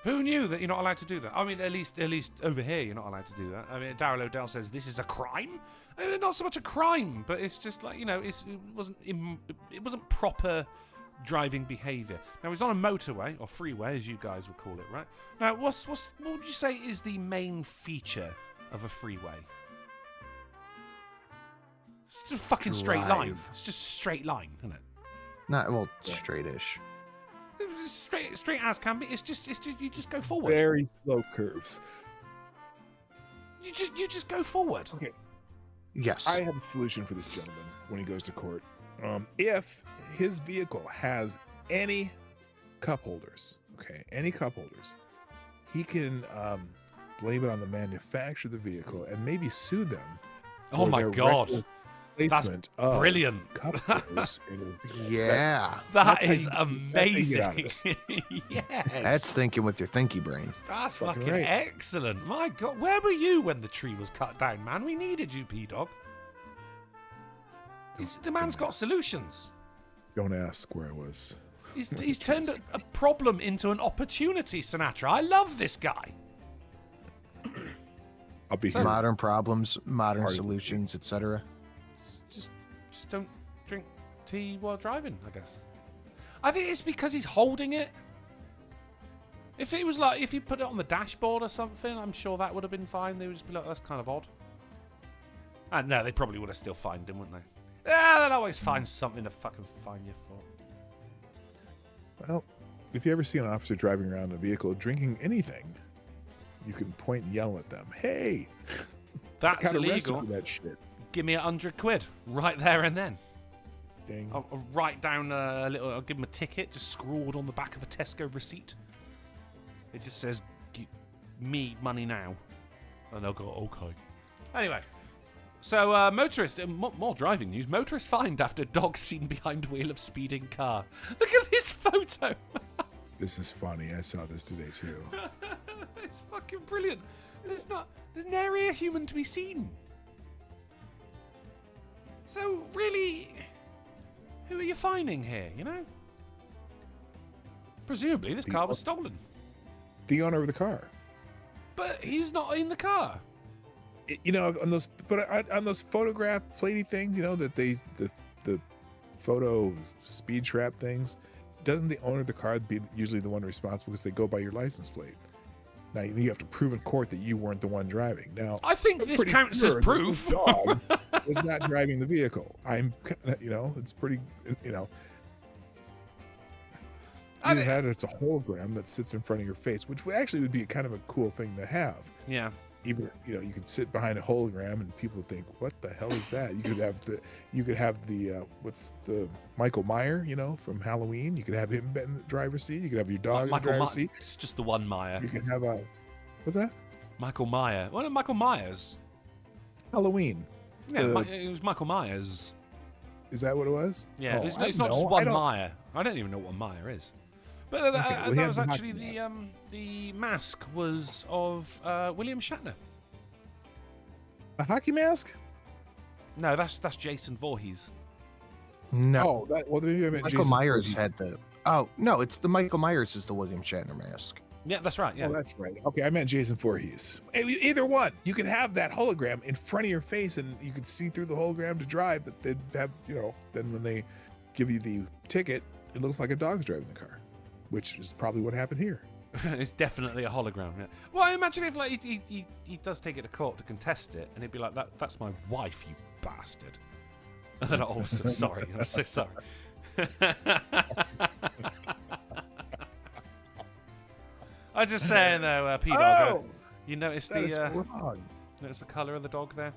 Who knew that you're not allowed to do that? I mean, at least over here, you're not allowed to do that. I mean, Darryl O'Dell says this is a crime. Not so much a crime, but it's just like, it wasn't proper driving behaviour. Now, he's on a motorway or freeway, as you guys would call it, right? Now, what would you say is the main feature of a freeway? It's just a fucking straight line. It's just a straight line, isn't it? Straight-ish. Straight as can be. It's just you just go forward. Very slow curves. You just go forward. Okay. Yes. I have a solution for this gentleman when he goes to court. If his vehicle has any cup holders, he can blame it on the manufacturer of the vehicle and maybe sue them. Oh my God. That's brilliant. Cup holders yeah. That is amazing. Yes. That's thinking with your thinky brain. That's fucking excellent. My God. Where were you when the tree was cut down, man? We needed you, P-Dog. The man's got solutions. Don't ask where I was. He's turned a problem into an opportunity, Sinatra. I love this guy. I'll be here. Modern problems, modern solutions, etc. Just don't drink tea while driving, I guess. I think it's because he's holding it. If it was like, if you put it on the dashboard or something, I'm sure that would have been fine. They would just be like, that's kind of odd. And no, they probably would have still fined him, wouldn't they? Yeah, they'll always find something to fucking fine you for. Well, if you ever see an officer driving around in a vehicle drinking anything, you can point and yell at them. Hey, that's illegal. For that shit. Give me £100 right there and then. Dang. I'll write down a little. I'll give him a ticket, just scrawled on the back of a Tesco receipt. It just says, "Me money now," and they'll go, "Okay." Anyway, so motorist. More driving news. Motorist fined after dog seen behind wheel of speeding car. Look at this photo. This is funny. I saw this today too. It's fucking brilliant. There's nary a human to be seen. So, really, who are you fining here, Presumably, this car was stolen. The owner of the car. But he's not in the car. On those photograph platey things, that the photo speed trap things, doesn't the owner of the car be usually the one responsible because they go by your license plate? Now, you have to prove in court that you weren't the one driving. Now, I think this counts as proof. Dog was not driving the vehicle. It's pretty, it's a hologram that sits in front of your face, which actually would be kind of a cool thing to have. Yeah. Even, you could sit behind a hologram and people would think, what the hell is that? You could have the what's the Michael Meyer, from Halloween. You could have him in the driver's seat. You could have your dog in the driver's seat. It's just the one Meyer. You could have what's that? Michael Meyer. What, Michael Myers? Halloween. Yeah, it was Michael Myers. Is that what it was? Yeah, it's not just one Meyer. I don't even know what Meyer is. But that was actually the mask was of William Shatner. A hockey mask? No, that's Jason Voorhees. No. Maybe I meant Michael Jason Myers Voorhees. had the. Oh no, it's the Michael Myers is the William Shatner mask. Yeah, that's right. Yeah, that's right. Okay, I meant Jason Voorhees. Either one, you could have that hologram in front of your face, and you could see through the hologram to drive. But they'd have, then when they give you the ticket, it looks like a dog's driving the car, which is probably what happened here. It's definitely a hologram. Yeah. Well, imagine if like he does take it to court to contest it, and he'd be like, "That's my wife, you bastard." And then, oh, so sorry. I'm so sorry. I'm just saying though, P-Dog. You notice That the is wrong. notice the colour of the dog there?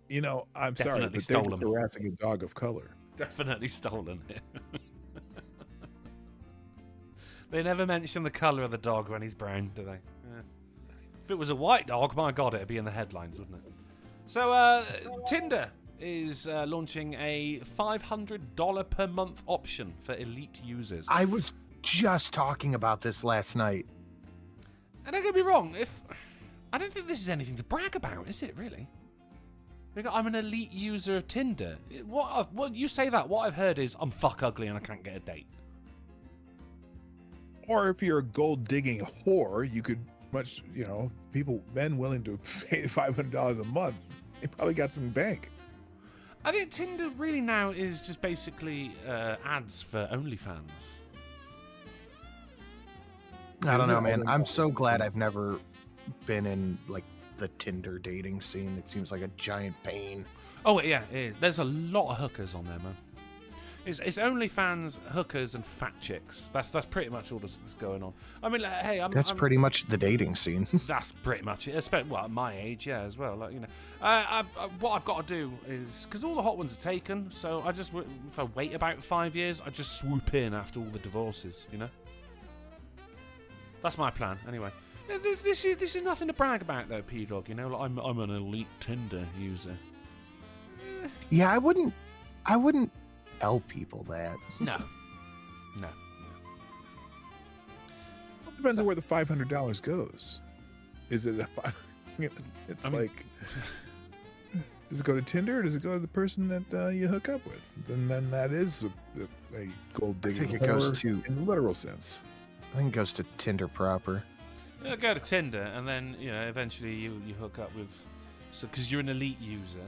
You know, I'm sorry, Definitely but they're stolen. just harassing a dog of color. Definitely stolen it. They never mention the colour of the dog when he's brown, do they? Yeah. If it was a white dog, my God, it'd be in the headlines, wouldn't it? So, Tinder is launching a $500 per month option for elite users. I was just talking about this last night. And don't get me wrong, I don't think this is anything to brag about, is it, really? I'm an elite user of Tinder. What you say that, what I've heard is I'm fuck ugly and I can't get a date. Or if you're a gold digging whore, you could men willing to pay $500 a month, they probably got some bank. I think Tinder really now is just basically ads for OnlyFans. I don't know, man. I'm so glad I've never been in like the Tinder dating scene. It seems like a giant pain. Oh yeah, there's a lot of hookers on there, man. It's OnlyFans, hookers, and fat chicks. That's pretty much all that's going on. I mean, like, hey, I'm pretty much the dating scene. That's pretty much it. Especially, well, at my age, yeah, as well. Like, you know, what I've got to do is because all the hot ones are taken. So if I wait about 5 years, I just swoop in after all the divorces. You know, that's my plan. Anyway, this is nothing to brag about though, P-Dog. You know, like, I'm an elite Tinder user. Yeah, I wouldn't tell people that. No. Depends on where the $500 goes. Is it like, does it go to Tinder or does it go to the person that you hook up with? Then that is a gold digging. I think it goes to, in the literal sense. I think it goes to Tinder proper. You'll go to Tinder and then eventually you hook up with, so because you're an elite user,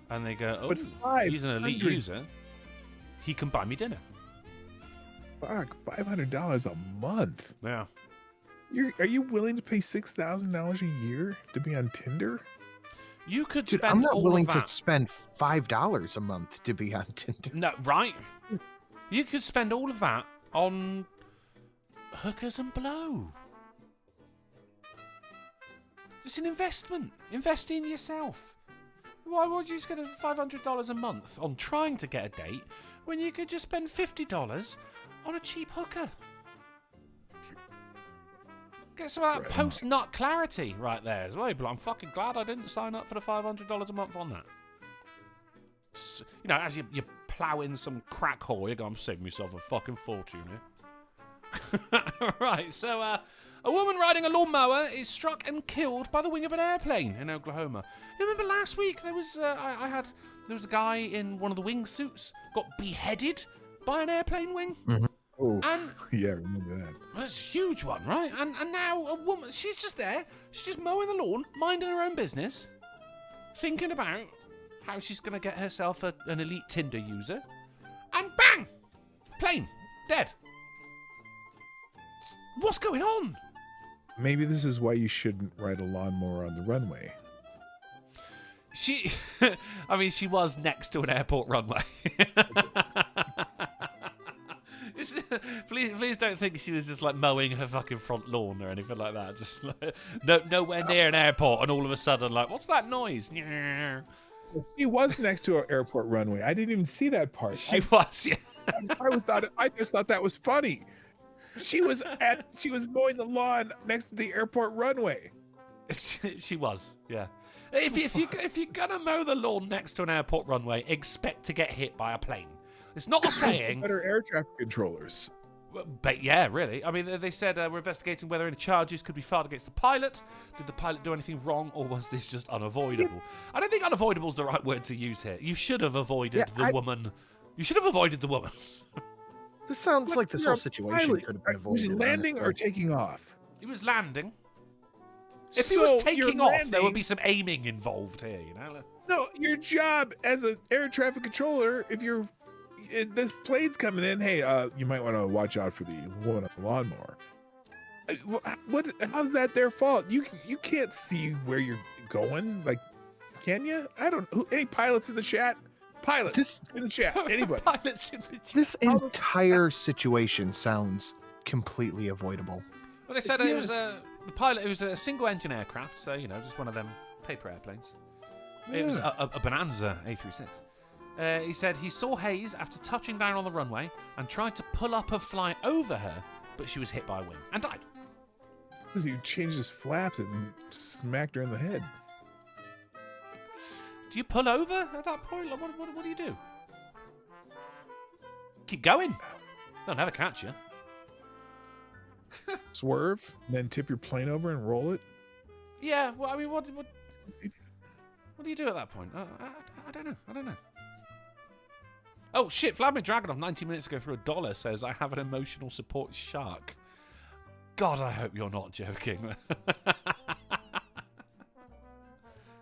and they go, oh, he's an elite user. He can buy me dinner. Fuck, $500 a month. Yeah. Are you willing to pay $6,000 a year to be on Tinder? You could Dude, spend I'm not all willing of to that. spend $5 a month to be on Tinder. No, right? You could spend all of that on hookers and blow. It's an investment. Invest in yourself. Why would you spend $500 a month on trying to get a date when you could just spend $50 on a cheap hooker? Get some of that post-nut clarity right there as well. But I'm fucking glad I didn't sign up for the $500 a month on that. You know, as you're ploughing some crack whore, you go, I'm saving myself a fucking fortune here. Right, so a woman riding a lawnmower is struck and killed by the wing of an airplane in Oklahoma. You remember last week there was there was a guy in one of the wingsuits got beheaded by an airplane wing. Mm-hmm. Oh, And yeah, I remember that. that's a huge one, right? And now a woman, she's just there, she's just mowing the lawn, minding her own business, thinking about how she's going to get herself an elite Tinder user, and bang! Plane, dead. What's going on? Maybe this is why you shouldn't ride a lawnmower on the runway. She, I mean, she was next to an airport runway. Please don't think she was just like mowing her fucking front lawn or anything like that. Just like, nowhere near an airport, and all of a sudden, like, what's that noise? She was next to an airport runway. I didn't even see that part. She was, yeah. I just thought that was funny. She was mowing the lawn next to the airport runway. She was, yeah. If you're gonna mow the lawn next to an airport runway, expect to get hit by a plane. It's not a saying. Better air traffic controllers. But yeah, really. I mean, they said we're investigating whether any charges could be filed against the pilot. Did the pilot do anything wrong, or was this just unavoidable? I don't think unavoidable is the right word to use here. You should have avoided the woman. You should have avoided the woman. This sounds like this whole situation could have been avoided. Was he landing honestly. or taking off? He was landing. If he So was taking you're off, landing, there would be some aiming involved here, you know? No, your job as an air traffic controller, if you're this plane's coming in. Hey, you might want to watch out for the woman on the lawnmower. What? How's that their fault? You can't see where you're going. Like, can you? I don't. Any pilots in the chat? Pilots in the chat. Anybody? Pilots in the chat. This entire situation sounds completely avoidable. Well, they said it was the pilot. It was a single-engine aircraft, so just one of them paper airplanes. It was a Bonanza A36. He said he saw Hayes after touching down on the runway and tried to pull up and fly over her, but she was hit by a wing and died. Because he changed his flaps and smacked her in the head. Do you pull over at that point? Like, what do you do? Keep going. They'll never catch you. Swerve, then tip your plane over and roll it. Yeah. Well, I mean, what do you do at that point? I don't know. Oh shit! Vladimir Dragonov 90 minutes ago through $1 says I have an emotional support shark. God, I hope you're not joking.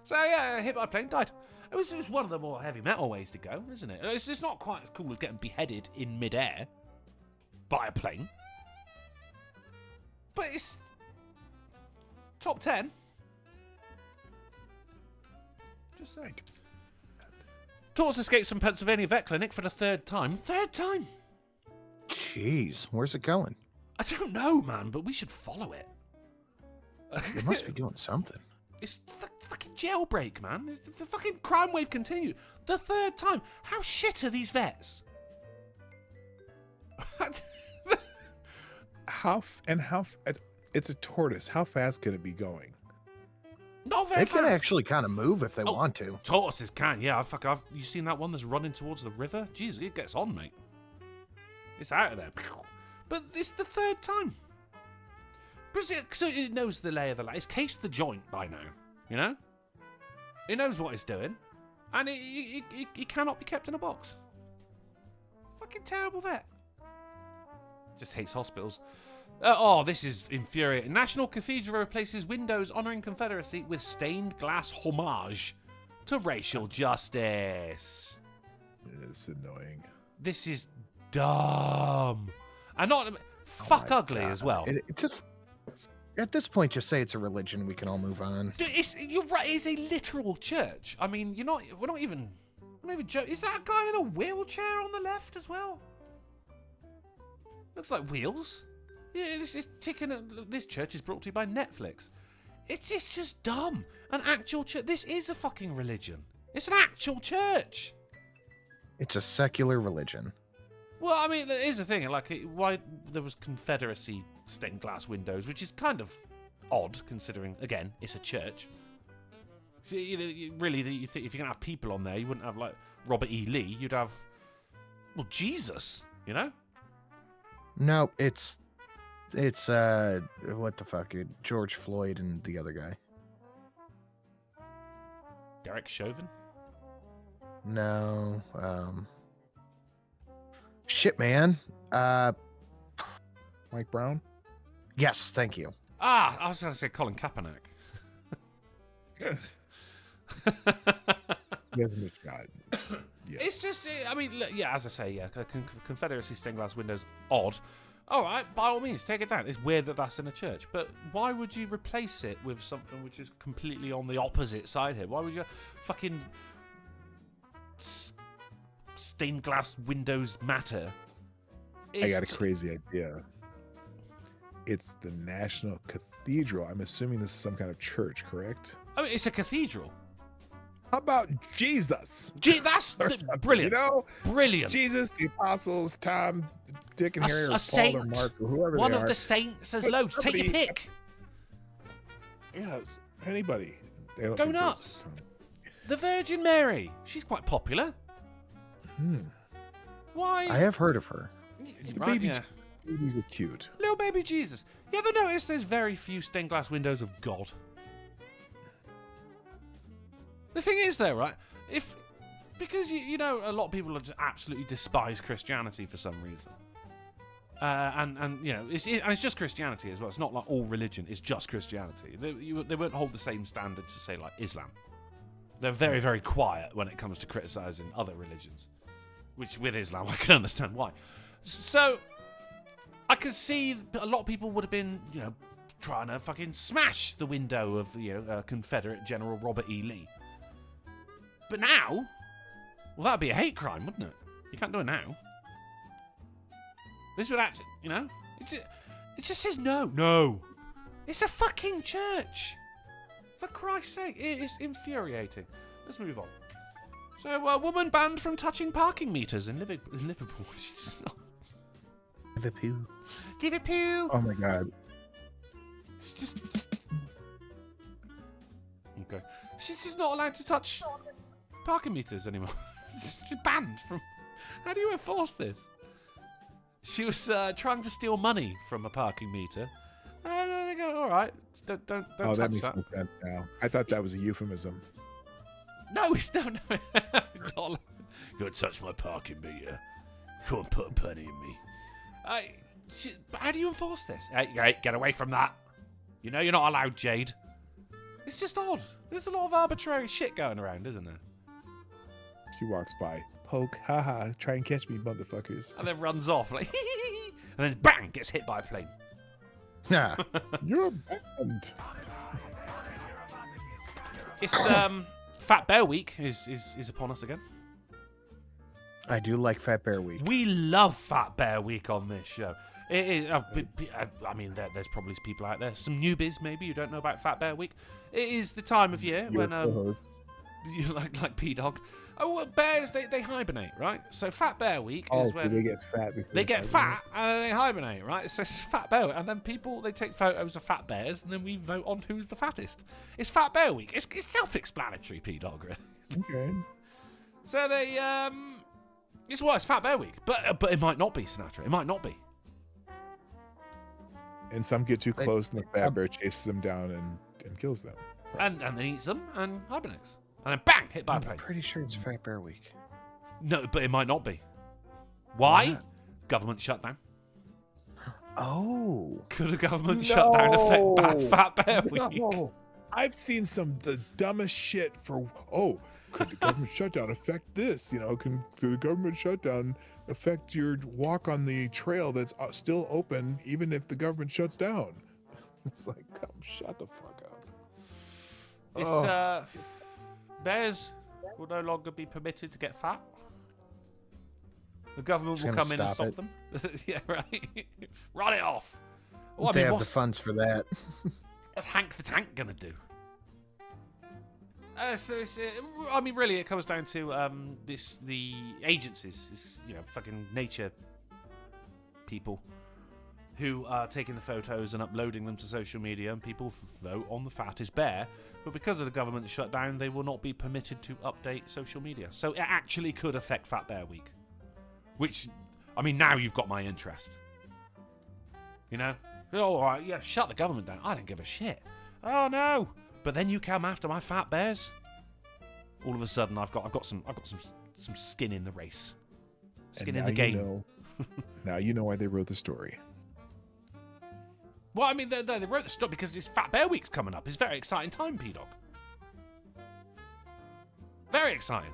So yeah, hit by a plane, died. It was one of the more heavy metal ways to go, isn't it? It's not quite as cool as getting beheaded in midair by a plane, but it's top 10. Just saying. Tortoise escapes from Pennsylvania vet clinic for the third time. Third time. Jeez, where's it going? I don't know, man, but we should follow it. They must be doing something. It's fucking jailbreak, man. The fucking crime wave continued. The third time. How shit are these vets? It's a tortoise. How fast can it be going? Not very They can fast. actually kind of move if they want to. Tortoises can, yeah. You seen that one that's running towards the river? Jeez, it gets on, mate. It's out of there. But it's the third time. So it knows the lay of the land. It's cased the joint by now, It knows what it's doing. And it cannot be kept in a box. Fucking terrible vet. Just hates hospitals. This is infuriating. National Cathedral replaces windows honouring Confederacy with stained glass homage to racial justice. It's annoying. This is dumb. And not fuck ugly as well. It just, at this point, just say it's a religion. We can all move on. You're right. It's a literal church. I mean, we're not even joking. Is that guy in a wheelchair on the left as well? Looks like wheels. Yeah, this is ticking. This church is brought to you by Netflix. It's just dumb. An actual church. This is a fucking religion. It's an actual church. It's a secular religion. Well, I mean, here's the thing. Why there was Confederacy stained glass windows, which is kind of odd considering, again, it's a church. Really, you think if you're gonna have people on there, you wouldn't have like Robert E. Lee. You'd have, Jesus. No, it's what the fuck, George Floyd and the other guy. Derek Chauvin. No, shit, man. Mike Brown? Yes, thank you. I was going to say Colin Kaepernick. Give him a shot. Yeah. It's just, I mean, as I say, yeah, Confederacy stained glass windows, odd. All right, by all means, take it down. It's weird that that's in a church, but why would you replace it with something which is completely on the opposite side here? Why would you fucking stained glass windows matter? I got a crazy idea. It's the National Cathedral. I'm assuming this is some kind of church, correct? I mean, it's a cathedral. How about Jesus? That's brilliant. Brilliant. Jesus, the apostles, Tom, Dick, and Harry, or Paul, saint. or Mark, or whoever One they of are. the saints has loads. Take your pick. Yes, anybody. They don't Go think nuts. there's- The Virgin Mary. She's quite popular. Why? I have heard of her. The Right, yeah. babies are cute. Little baby Jesus. You ever notice there's very few stained glass windows of God? The thing is, though, right? Because a lot of people just absolutely despise Christianity for some reason, and it's just Christianity as well. It's not like all religion; it's just Christianity. They won't hold the same standards to say like Islam. They're very, very quiet when it comes to criticizing other religions. which with Islam I can understand why. So I can see a lot of people would have been, trying to fucking smash the window of, Confederate General Robert E. Lee. But now, well, that'd be a hate crime, wouldn't it? You can't do it now. This would actually, it just says no. No. It's a fucking church. For Christ's sake, it is infuriating. Let's move on. So, a woman banned from touching parking meters in Liverpool. Liverpool. Oh my god. It's just... Okay. She's just not allowed to touch parking meters anymore. She's banned from... How do you enforce this? She was trying to steal money from a parking meter. And they go, all right, don't touch that. Oh, that makes more sense now. I thought that was a euphemism. No, it's no. You gotta touch my parking meter. Come and put a penny in me. How do you enforce this? Hey, get away from that. You're not allowed, Jade. It's just odd. There's a lot of arbitrary shit going around, isn't there? She walks by. Poke, haha, try and catch me, motherfuckers. And then runs off, like, and then bang, gets hit by a plane. Yeah. You're banned. It's Fat Bear Week is upon us again. I do like Fat Bear Week. We love Fat Bear Week on this show. It is, I mean, there's probably people out there, some newbies maybe who don't know about Fat Bear Week. It is the time of year when you like P-Dog. Oh, bears they hibernate, right? So Fat Bear Week is when they get fat. They get fat and then they hibernate, right? So it's Fat Bear, and then they take photos of fat bears, and then we vote on who's the fattest. It's Fat Bear Week. It's self-explanatory, P-Dog. Really. Okay. So it's Fat Bear Week, but it might not be, Sinatra. It might not be. And some get too close, and the fat bear chases them down and kills them. And then eats them and hibernates. And then bang, hit by a plane. I'm pretty sure it's Fat Bear Week. No, but it might not be. Why? Government shutdown. Oh. Could a government shutdown affect Fat Bear Week? No. I've seen the dumbest shit could the government shutdown affect this? Could the government shutdown affect your walk on the trail that's still open even if the government shuts down? It's like, come shut the fuck up. It's, bears will no longer be permitted to get fat. The government will come in and stop them. Yeah, right. Run it off. Well, They have the funds for that. What's Hank the Tank gonna do? So it's, really, it comes down to the agencies, fucking nature people who are taking the photos and uploading them to social media, and people vote on the fattest bear. But because of the government shutdown, they will not be permitted to update social media. So it actually could affect Fat Bear Week. Which, now you've got my interest. Oh, all right, yeah, shut the government down. I don't give a shit. Oh no! But then you come after my fat bears. All of a sudden, I've got some skin in the race. Skin in the game. Now you know why they wrote the story. Well, they wrote the story because it's Fat Bear Week's coming up. It's a very exciting time, P-Dog. Very exciting.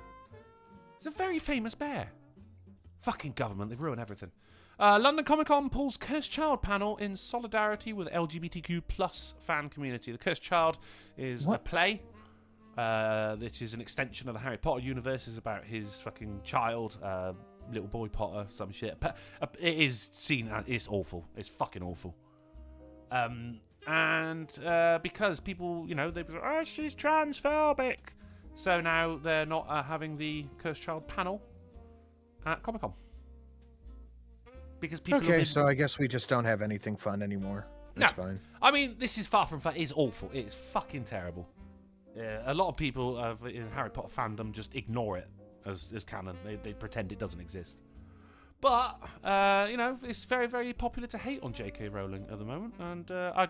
It's a very famous bear. Fucking government, they ruin everything. London Comic Con pulls Cursed Child panel in solidarity with LGBTQ plus fan community. The Cursed Child is a play, which is an extension of the Harry Potter universe. It's about his fucking child, little boy Potter, some shit. But it is seen, it's awful. It's fucking awful. Because people, they were like, oh, she's transphobic. So now they're not having the Cursed Child panel at Comic Con. Because people so I guess we just don't have anything fun anymore. That's fine. This is far from fun. It's awful. It's fucking terrible. Yeah, a lot of people in Harry Potter fandom just ignore it as canon. They pretend it doesn't exist. But, it's very, very popular to hate on J.K. Rowling at the moment. And I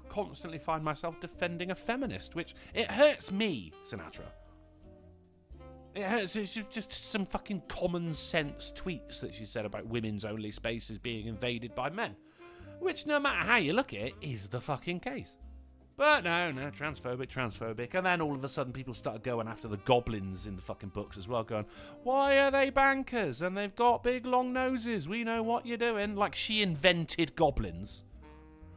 constantly find myself defending a feminist, which it hurts me, Sinatra. It hurts. It's just some fucking common sense tweets that she said about women's only spaces being invaded by men. Which, no matter how you look at it, is the fucking case. But no, transphobic. And then all of a sudden people started going after the goblins in the fucking books as well, going, why are they bankers? And they've got big long noses. We know what you're doing. Like she invented goblins.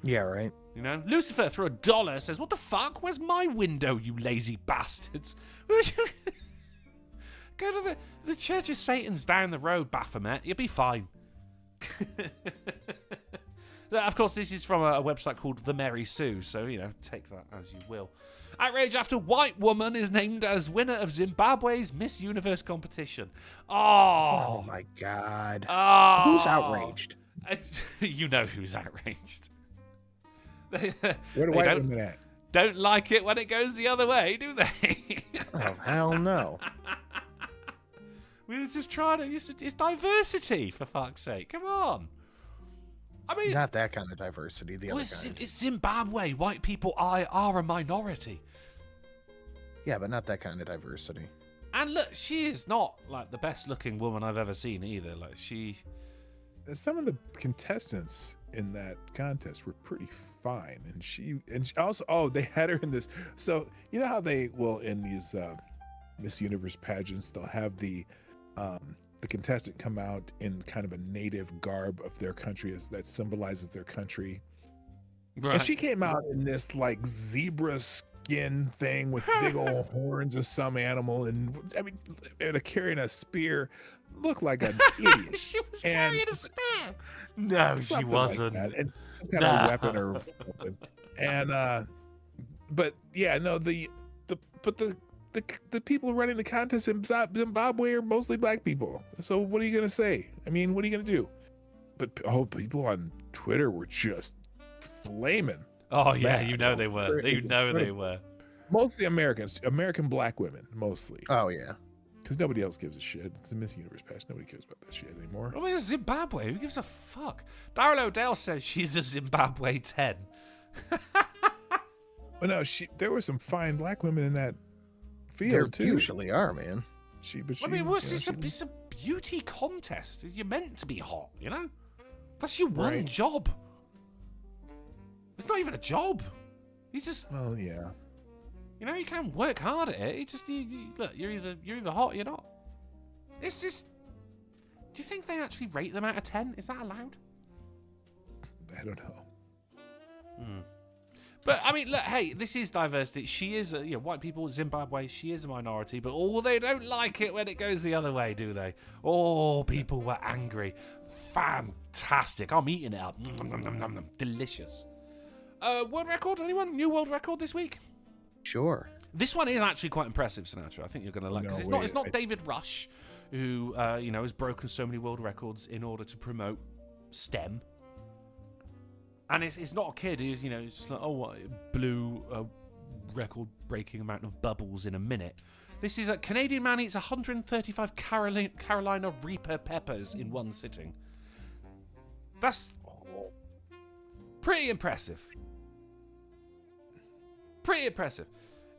Yeah, right. You know? Lucifer, for $1, says, what the fuck? Where's my window, you lazy bastards? Go to the Church of Satan's down the road, Baphomet. You'll be fine. Of course, this is from a website called The Mary Sue, so, you know, take that as you will. Outrage after white woman is named as winner of Zimbabwe's Miss Universe competition. Oh my God. Oh. Who's outraged? You know who's outraged. Where do white women at? Don't like it when it goes the other way, do they? Oh, hell no. We were just trying to... It's diversity, for fuck's sake. Come on. I mean... Not that kind of diversity, the other kind. It's Zimbabwe. White people are a minority. Yeah, but not that kind of diversity. And look, she is not, like, the best-looking woman I've ever seen, either. Like, she... Some of the contestants in that contest were pretty fine. And she also... they had her in this... So, you know how they will, in these Miss Universe pageants, they'll have the contestant come out in kind of a native garb of their country that symbolizes their country. Right. And she came out in this like zebra skin thing with big old horns of some animal, and I mean, carrying a spear, looked like an idiot. She was carrying a spear. No, she wasn't. Like and some kind of weapon or something. And but yeah, no, the people running the contest in Zimbabwe are mostly black people. So what are you going to say? I mean, what are you going to do? But people on Twitter were just flaming. Oh, yeah, you know they were. They were. Mostly American black women, mostly. Oh, yeah. Because nobody else gives a shit. It's a Miss Universe patch. Nobody cares about that shit anymore. I mean, it's Zimbabwe. Who gives a fuck? Daryl O'Dell says she's a Zimbabwe 10. Well, no, there were some fine black women in that field there too. Usually are, man. I mean, it's a beauty contest. You're meant to be hot, you know? That's your one job. It's not even a job. You just... Well, yeah. You know, you can work hard at it. Look, you're either hot or you're not. It's just... Do you think they actually rate them out of 10? Is that allowed? I don't know. But, I mean, look, hey, this is diversity. She is, white people, Zimbabwe, she is a minority, but they don't like it when it goes the other way, do they? Oh, people were angry. Fantastic. I'm eating it up. Delicious. World record, anyone? New world record this week? Sure. This one is actually quite impressive, Sinatra. I think you're going to like it. It's not David Rush, who, has broken so many world records in order to promote STEM. And it's not a kid who's, it's like, blew a record-breaking amount of bubbles in a minute. This is a Canadian man eats 135 Carolina Reaper peppers in one sitting. That's pretty impressive. Pretty impressive.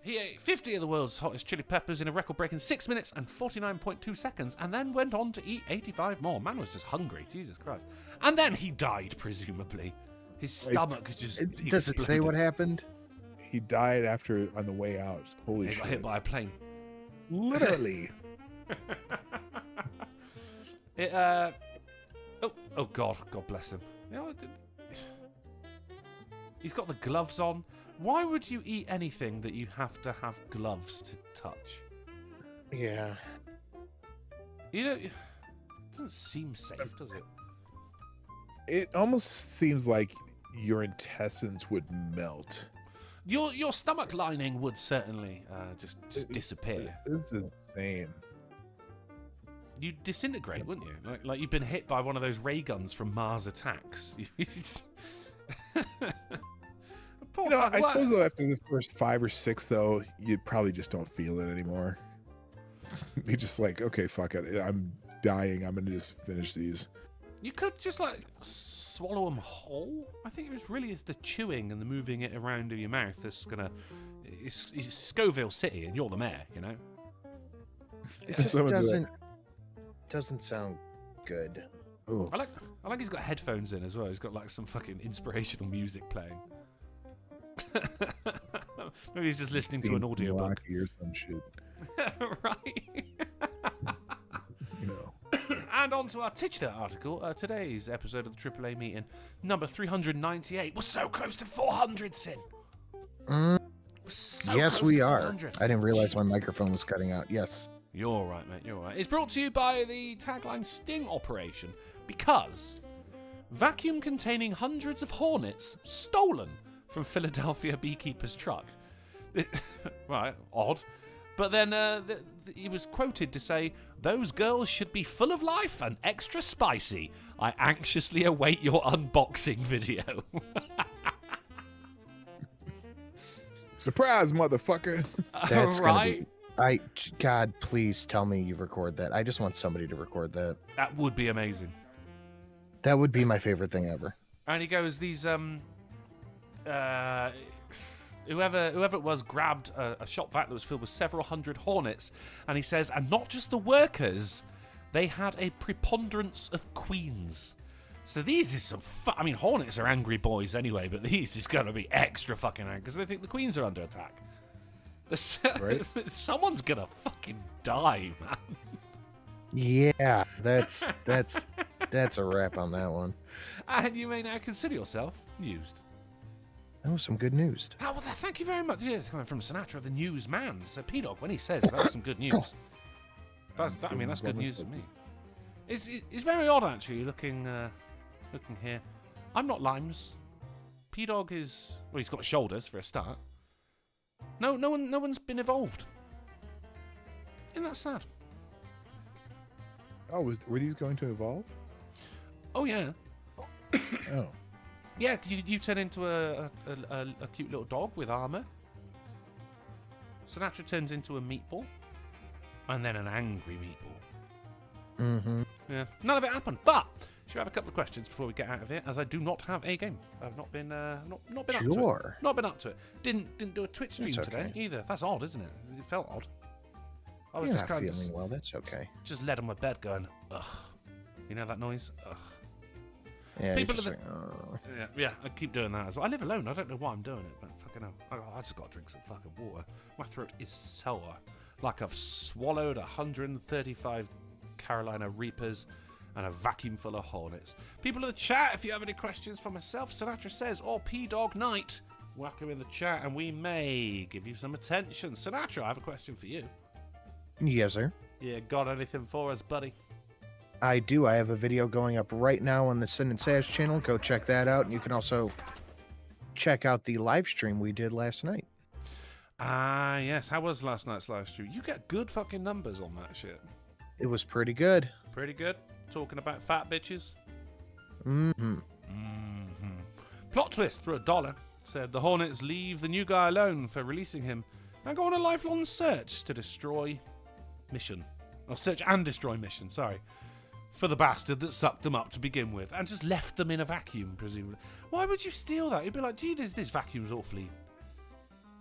He ate 50 of the world's hottest chili peppers in a record-breaking 6 minutes and 49.2 seconds, and then went on to eat 85 more. Man was just hungry, Jesus Christ. And then he died, presumably. His stomach just exploded. Does it say what happened? He died on the way out. Holy shit. He got hit by a plane. Literally. Oh God bless him. He's got the gloves on. Why would you eat anything that you have to have gloves to touch? Yeah. It doesn't seem safe, does it? It almost seems like your intestines would melt. Your stomach lining would certainly just disappear. It's insane. You'd disintegrate, wouldn't you? Like you've been hit by one of those ray guns from Mars Attacks. I suppose though after the first 5 or 6 though, you probably just don't feel it anymore. You're just like, okay, fuck it. I'm dying. I'm gonna just finish these. You could just swallow them whole. I think it was really the chewing and the moving it around in your mouth that's gonna. It's Scoville City, and you're the mayor. You know. It just doesn't sound good. Ooh. I like he's got headphones in as well. He's got like some fucking inspirational music playing. Maybe he's just listening to an audiobook. Rocky or some shit. Right. You know. And on to our titular article. Today's episode of the AAA meeting, number 398. We're so close to 400, Sin. Mm, We're so yes, close we to are. 400. I didn't realize my microphone was cutting out. Yes. You're all right, mate. You're all right. It's brought to you by the tagline Sting Operation, because vacuum containing hundreds of hornets stolen from Philadelphia beekeeper's truck. Right, odd. But then he was quoted to say, "Those girls should be full of life and extra spicy. I anxiously await your unboxing video." Surprise, motherfucker. That's right. God, please tell me you record that. I just want somebody to record that. That would be amazing. That would be my favorite thing ever. And he goes, these whoever it was grabbed a shop vac that was filled with several hundred hornets, and he says, and not just the workers, they had a preponderance of queens. So these is some I mean, hornets are angry boys anyway, but these is going to be extra fucking angry because they think the queens are under attack. Right. Someone's going to fucking die, man. Yeah, that's a wrap on that one. And you may now consider yourself used. That was some good news. Oh, well, thank you very much. Yeah, it's coming from Sinatra, the newsman. So P-Dog, when he says that's some good news, that's good news to me. It's very odd, actually, looking here. I'm not Limes. P-Dog is... Well, he's got shoulders, for a start. No one's been evolved. Isn't that sad? Oh, were these going to evolve? Oh, yeah. Oh. Yeah, you turn into a cute little dog with armor. Sinatra turns into a meatball. And then an angry meatball. Mm-hmm. Yeah, none of it happened. But should I have a couple of questions before we get out of here? As I do not have a game. I've not been not been up to it. Sure. Not been up to it. Didn't do a Twitch stream That's today okay. either. That's odd, isn't it? It felt odd. I was You're just not kind of feeling well. That's okay. just led on my bed going, ugh. You know that noise? Ugh. Yeah, People you're just are Yeah, I keep doing that as well. I live alone. I don't know why I'm doing it, but fucking hell. I just got to drink some fucking water. My throat is sore. Like I've swallowed 135 Carolina Reapers and a vacuum full of hornets. People in the chat, if you have any questions for myself, Sinatra says, or Dawg Knight, whack him in the chat and we may give you some attention. Sinatra, I have a question for you. Yes, sir. Yeah, got anything for us, buddy? I do. I have a video going up right now on the Sin and Sash channel. Go check that out. And you can also check out the live stream we did last night. Ah, yes. How was last night's live stream? You get good fucking numbers on that shit. It was pretty good. Pretty good. Talking about fat bitches. Mm-hmm. Plot twist for $1. Said the Hornets leave the new guy alone for releasing him and go on a lifelong search to destroy mission. Or search and destroy mission, sorry. For the bastard that sucked them up to begin with and just left them in a vacuum, presumably. Why would you steal that? You'd be like, gee, this vacuum's awfully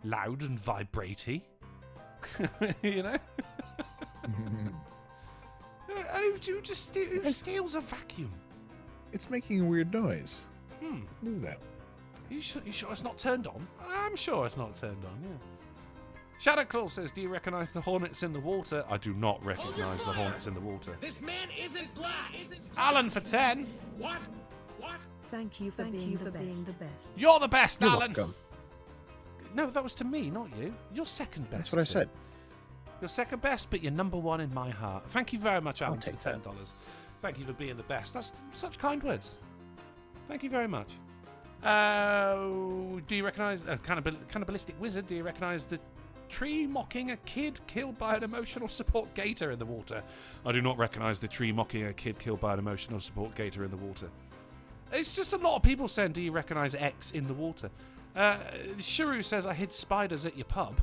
loud and vibraty. You know? Who steals a vacuum? It's making a weird noise. What is that? You sure it's not turned on? I'm sure it's not turned on, yeah. Shadowclaw says, do you recognise the hornets in the water? I do not recognise the hornets in the water. This man isn't black. Alan for 10. What? Thank you for being the best. You're the best, You're Alan. welcome. No, that was to me, not you. You're second best. That's what I said. You're second best, but you're number one in my heart. Thank you very much, Alan, I'll for take the that. $10. Thank you for being the best. That's such kind words. Thank you very much. Do you recognise cannibalistic wizard? Do you recognise the tree mocking a kid killed by an emotional support gator in the water? I do not recognise the tree mocking a kid killed by an emotional support gator in the water. It's just a lot of people saying, do you recognise X in the water? Shuru says, I hid spiders at your pub.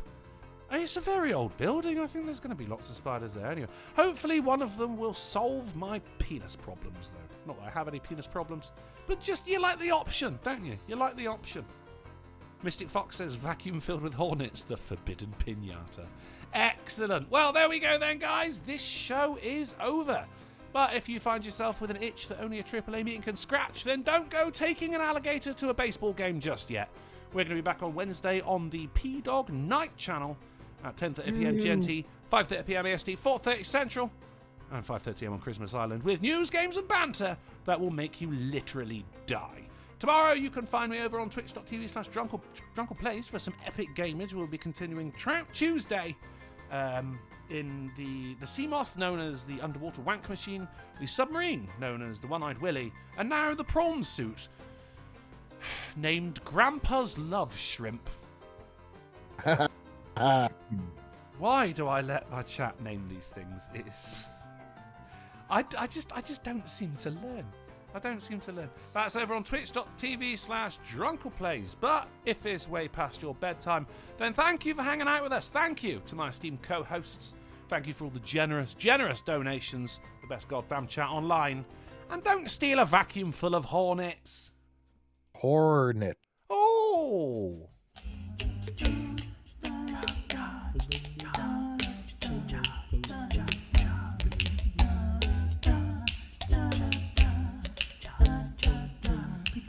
It's a very old building. I think there's going to be lots of spiders there anyway. Hopefully one of them will solve my penis problems, though. Not that I have any penis problems, but just you like the option, don't you? You like the option. Mystic Fox says, vacuum filled with hornets, the forbidden pinata. Excellent. Well, there we go then, guys. This show is over. But if you find yourself with an itch that only a AAA meeting can scratch, then don't go taking an alligator to a baseball game just yet. We're going to be back on Wednesday on the Dawg Knight channel at 10:30pm GMT, 5:30pm AST, 4:30 Central, and 5:30am on Christmas Island with news, games, and banter that will make you literally die. Tomorrow you can find me over on twitch.tv/drunkleplays for some epic gamage. We'll be continuing Trout Tuesday in the Seamoth, known as the Underwater Wank Machine, the Submarine, known as the One-Eyed Willy, and now the Prawn Suit, named Grandpa's Love Shrimp. Why do I let my chat name these things? It's... I just don't seem to learn. I don't seem to learn. That's over on twitch.tv/drunkleplays. But if it's way past your bedtime, then thank you for hanging out with us. Thank you to my esteemed co-hosts. Thank you for all the generous donations. The best goddamn chat online. And don't steal a vacuum full of hornets. Hornet.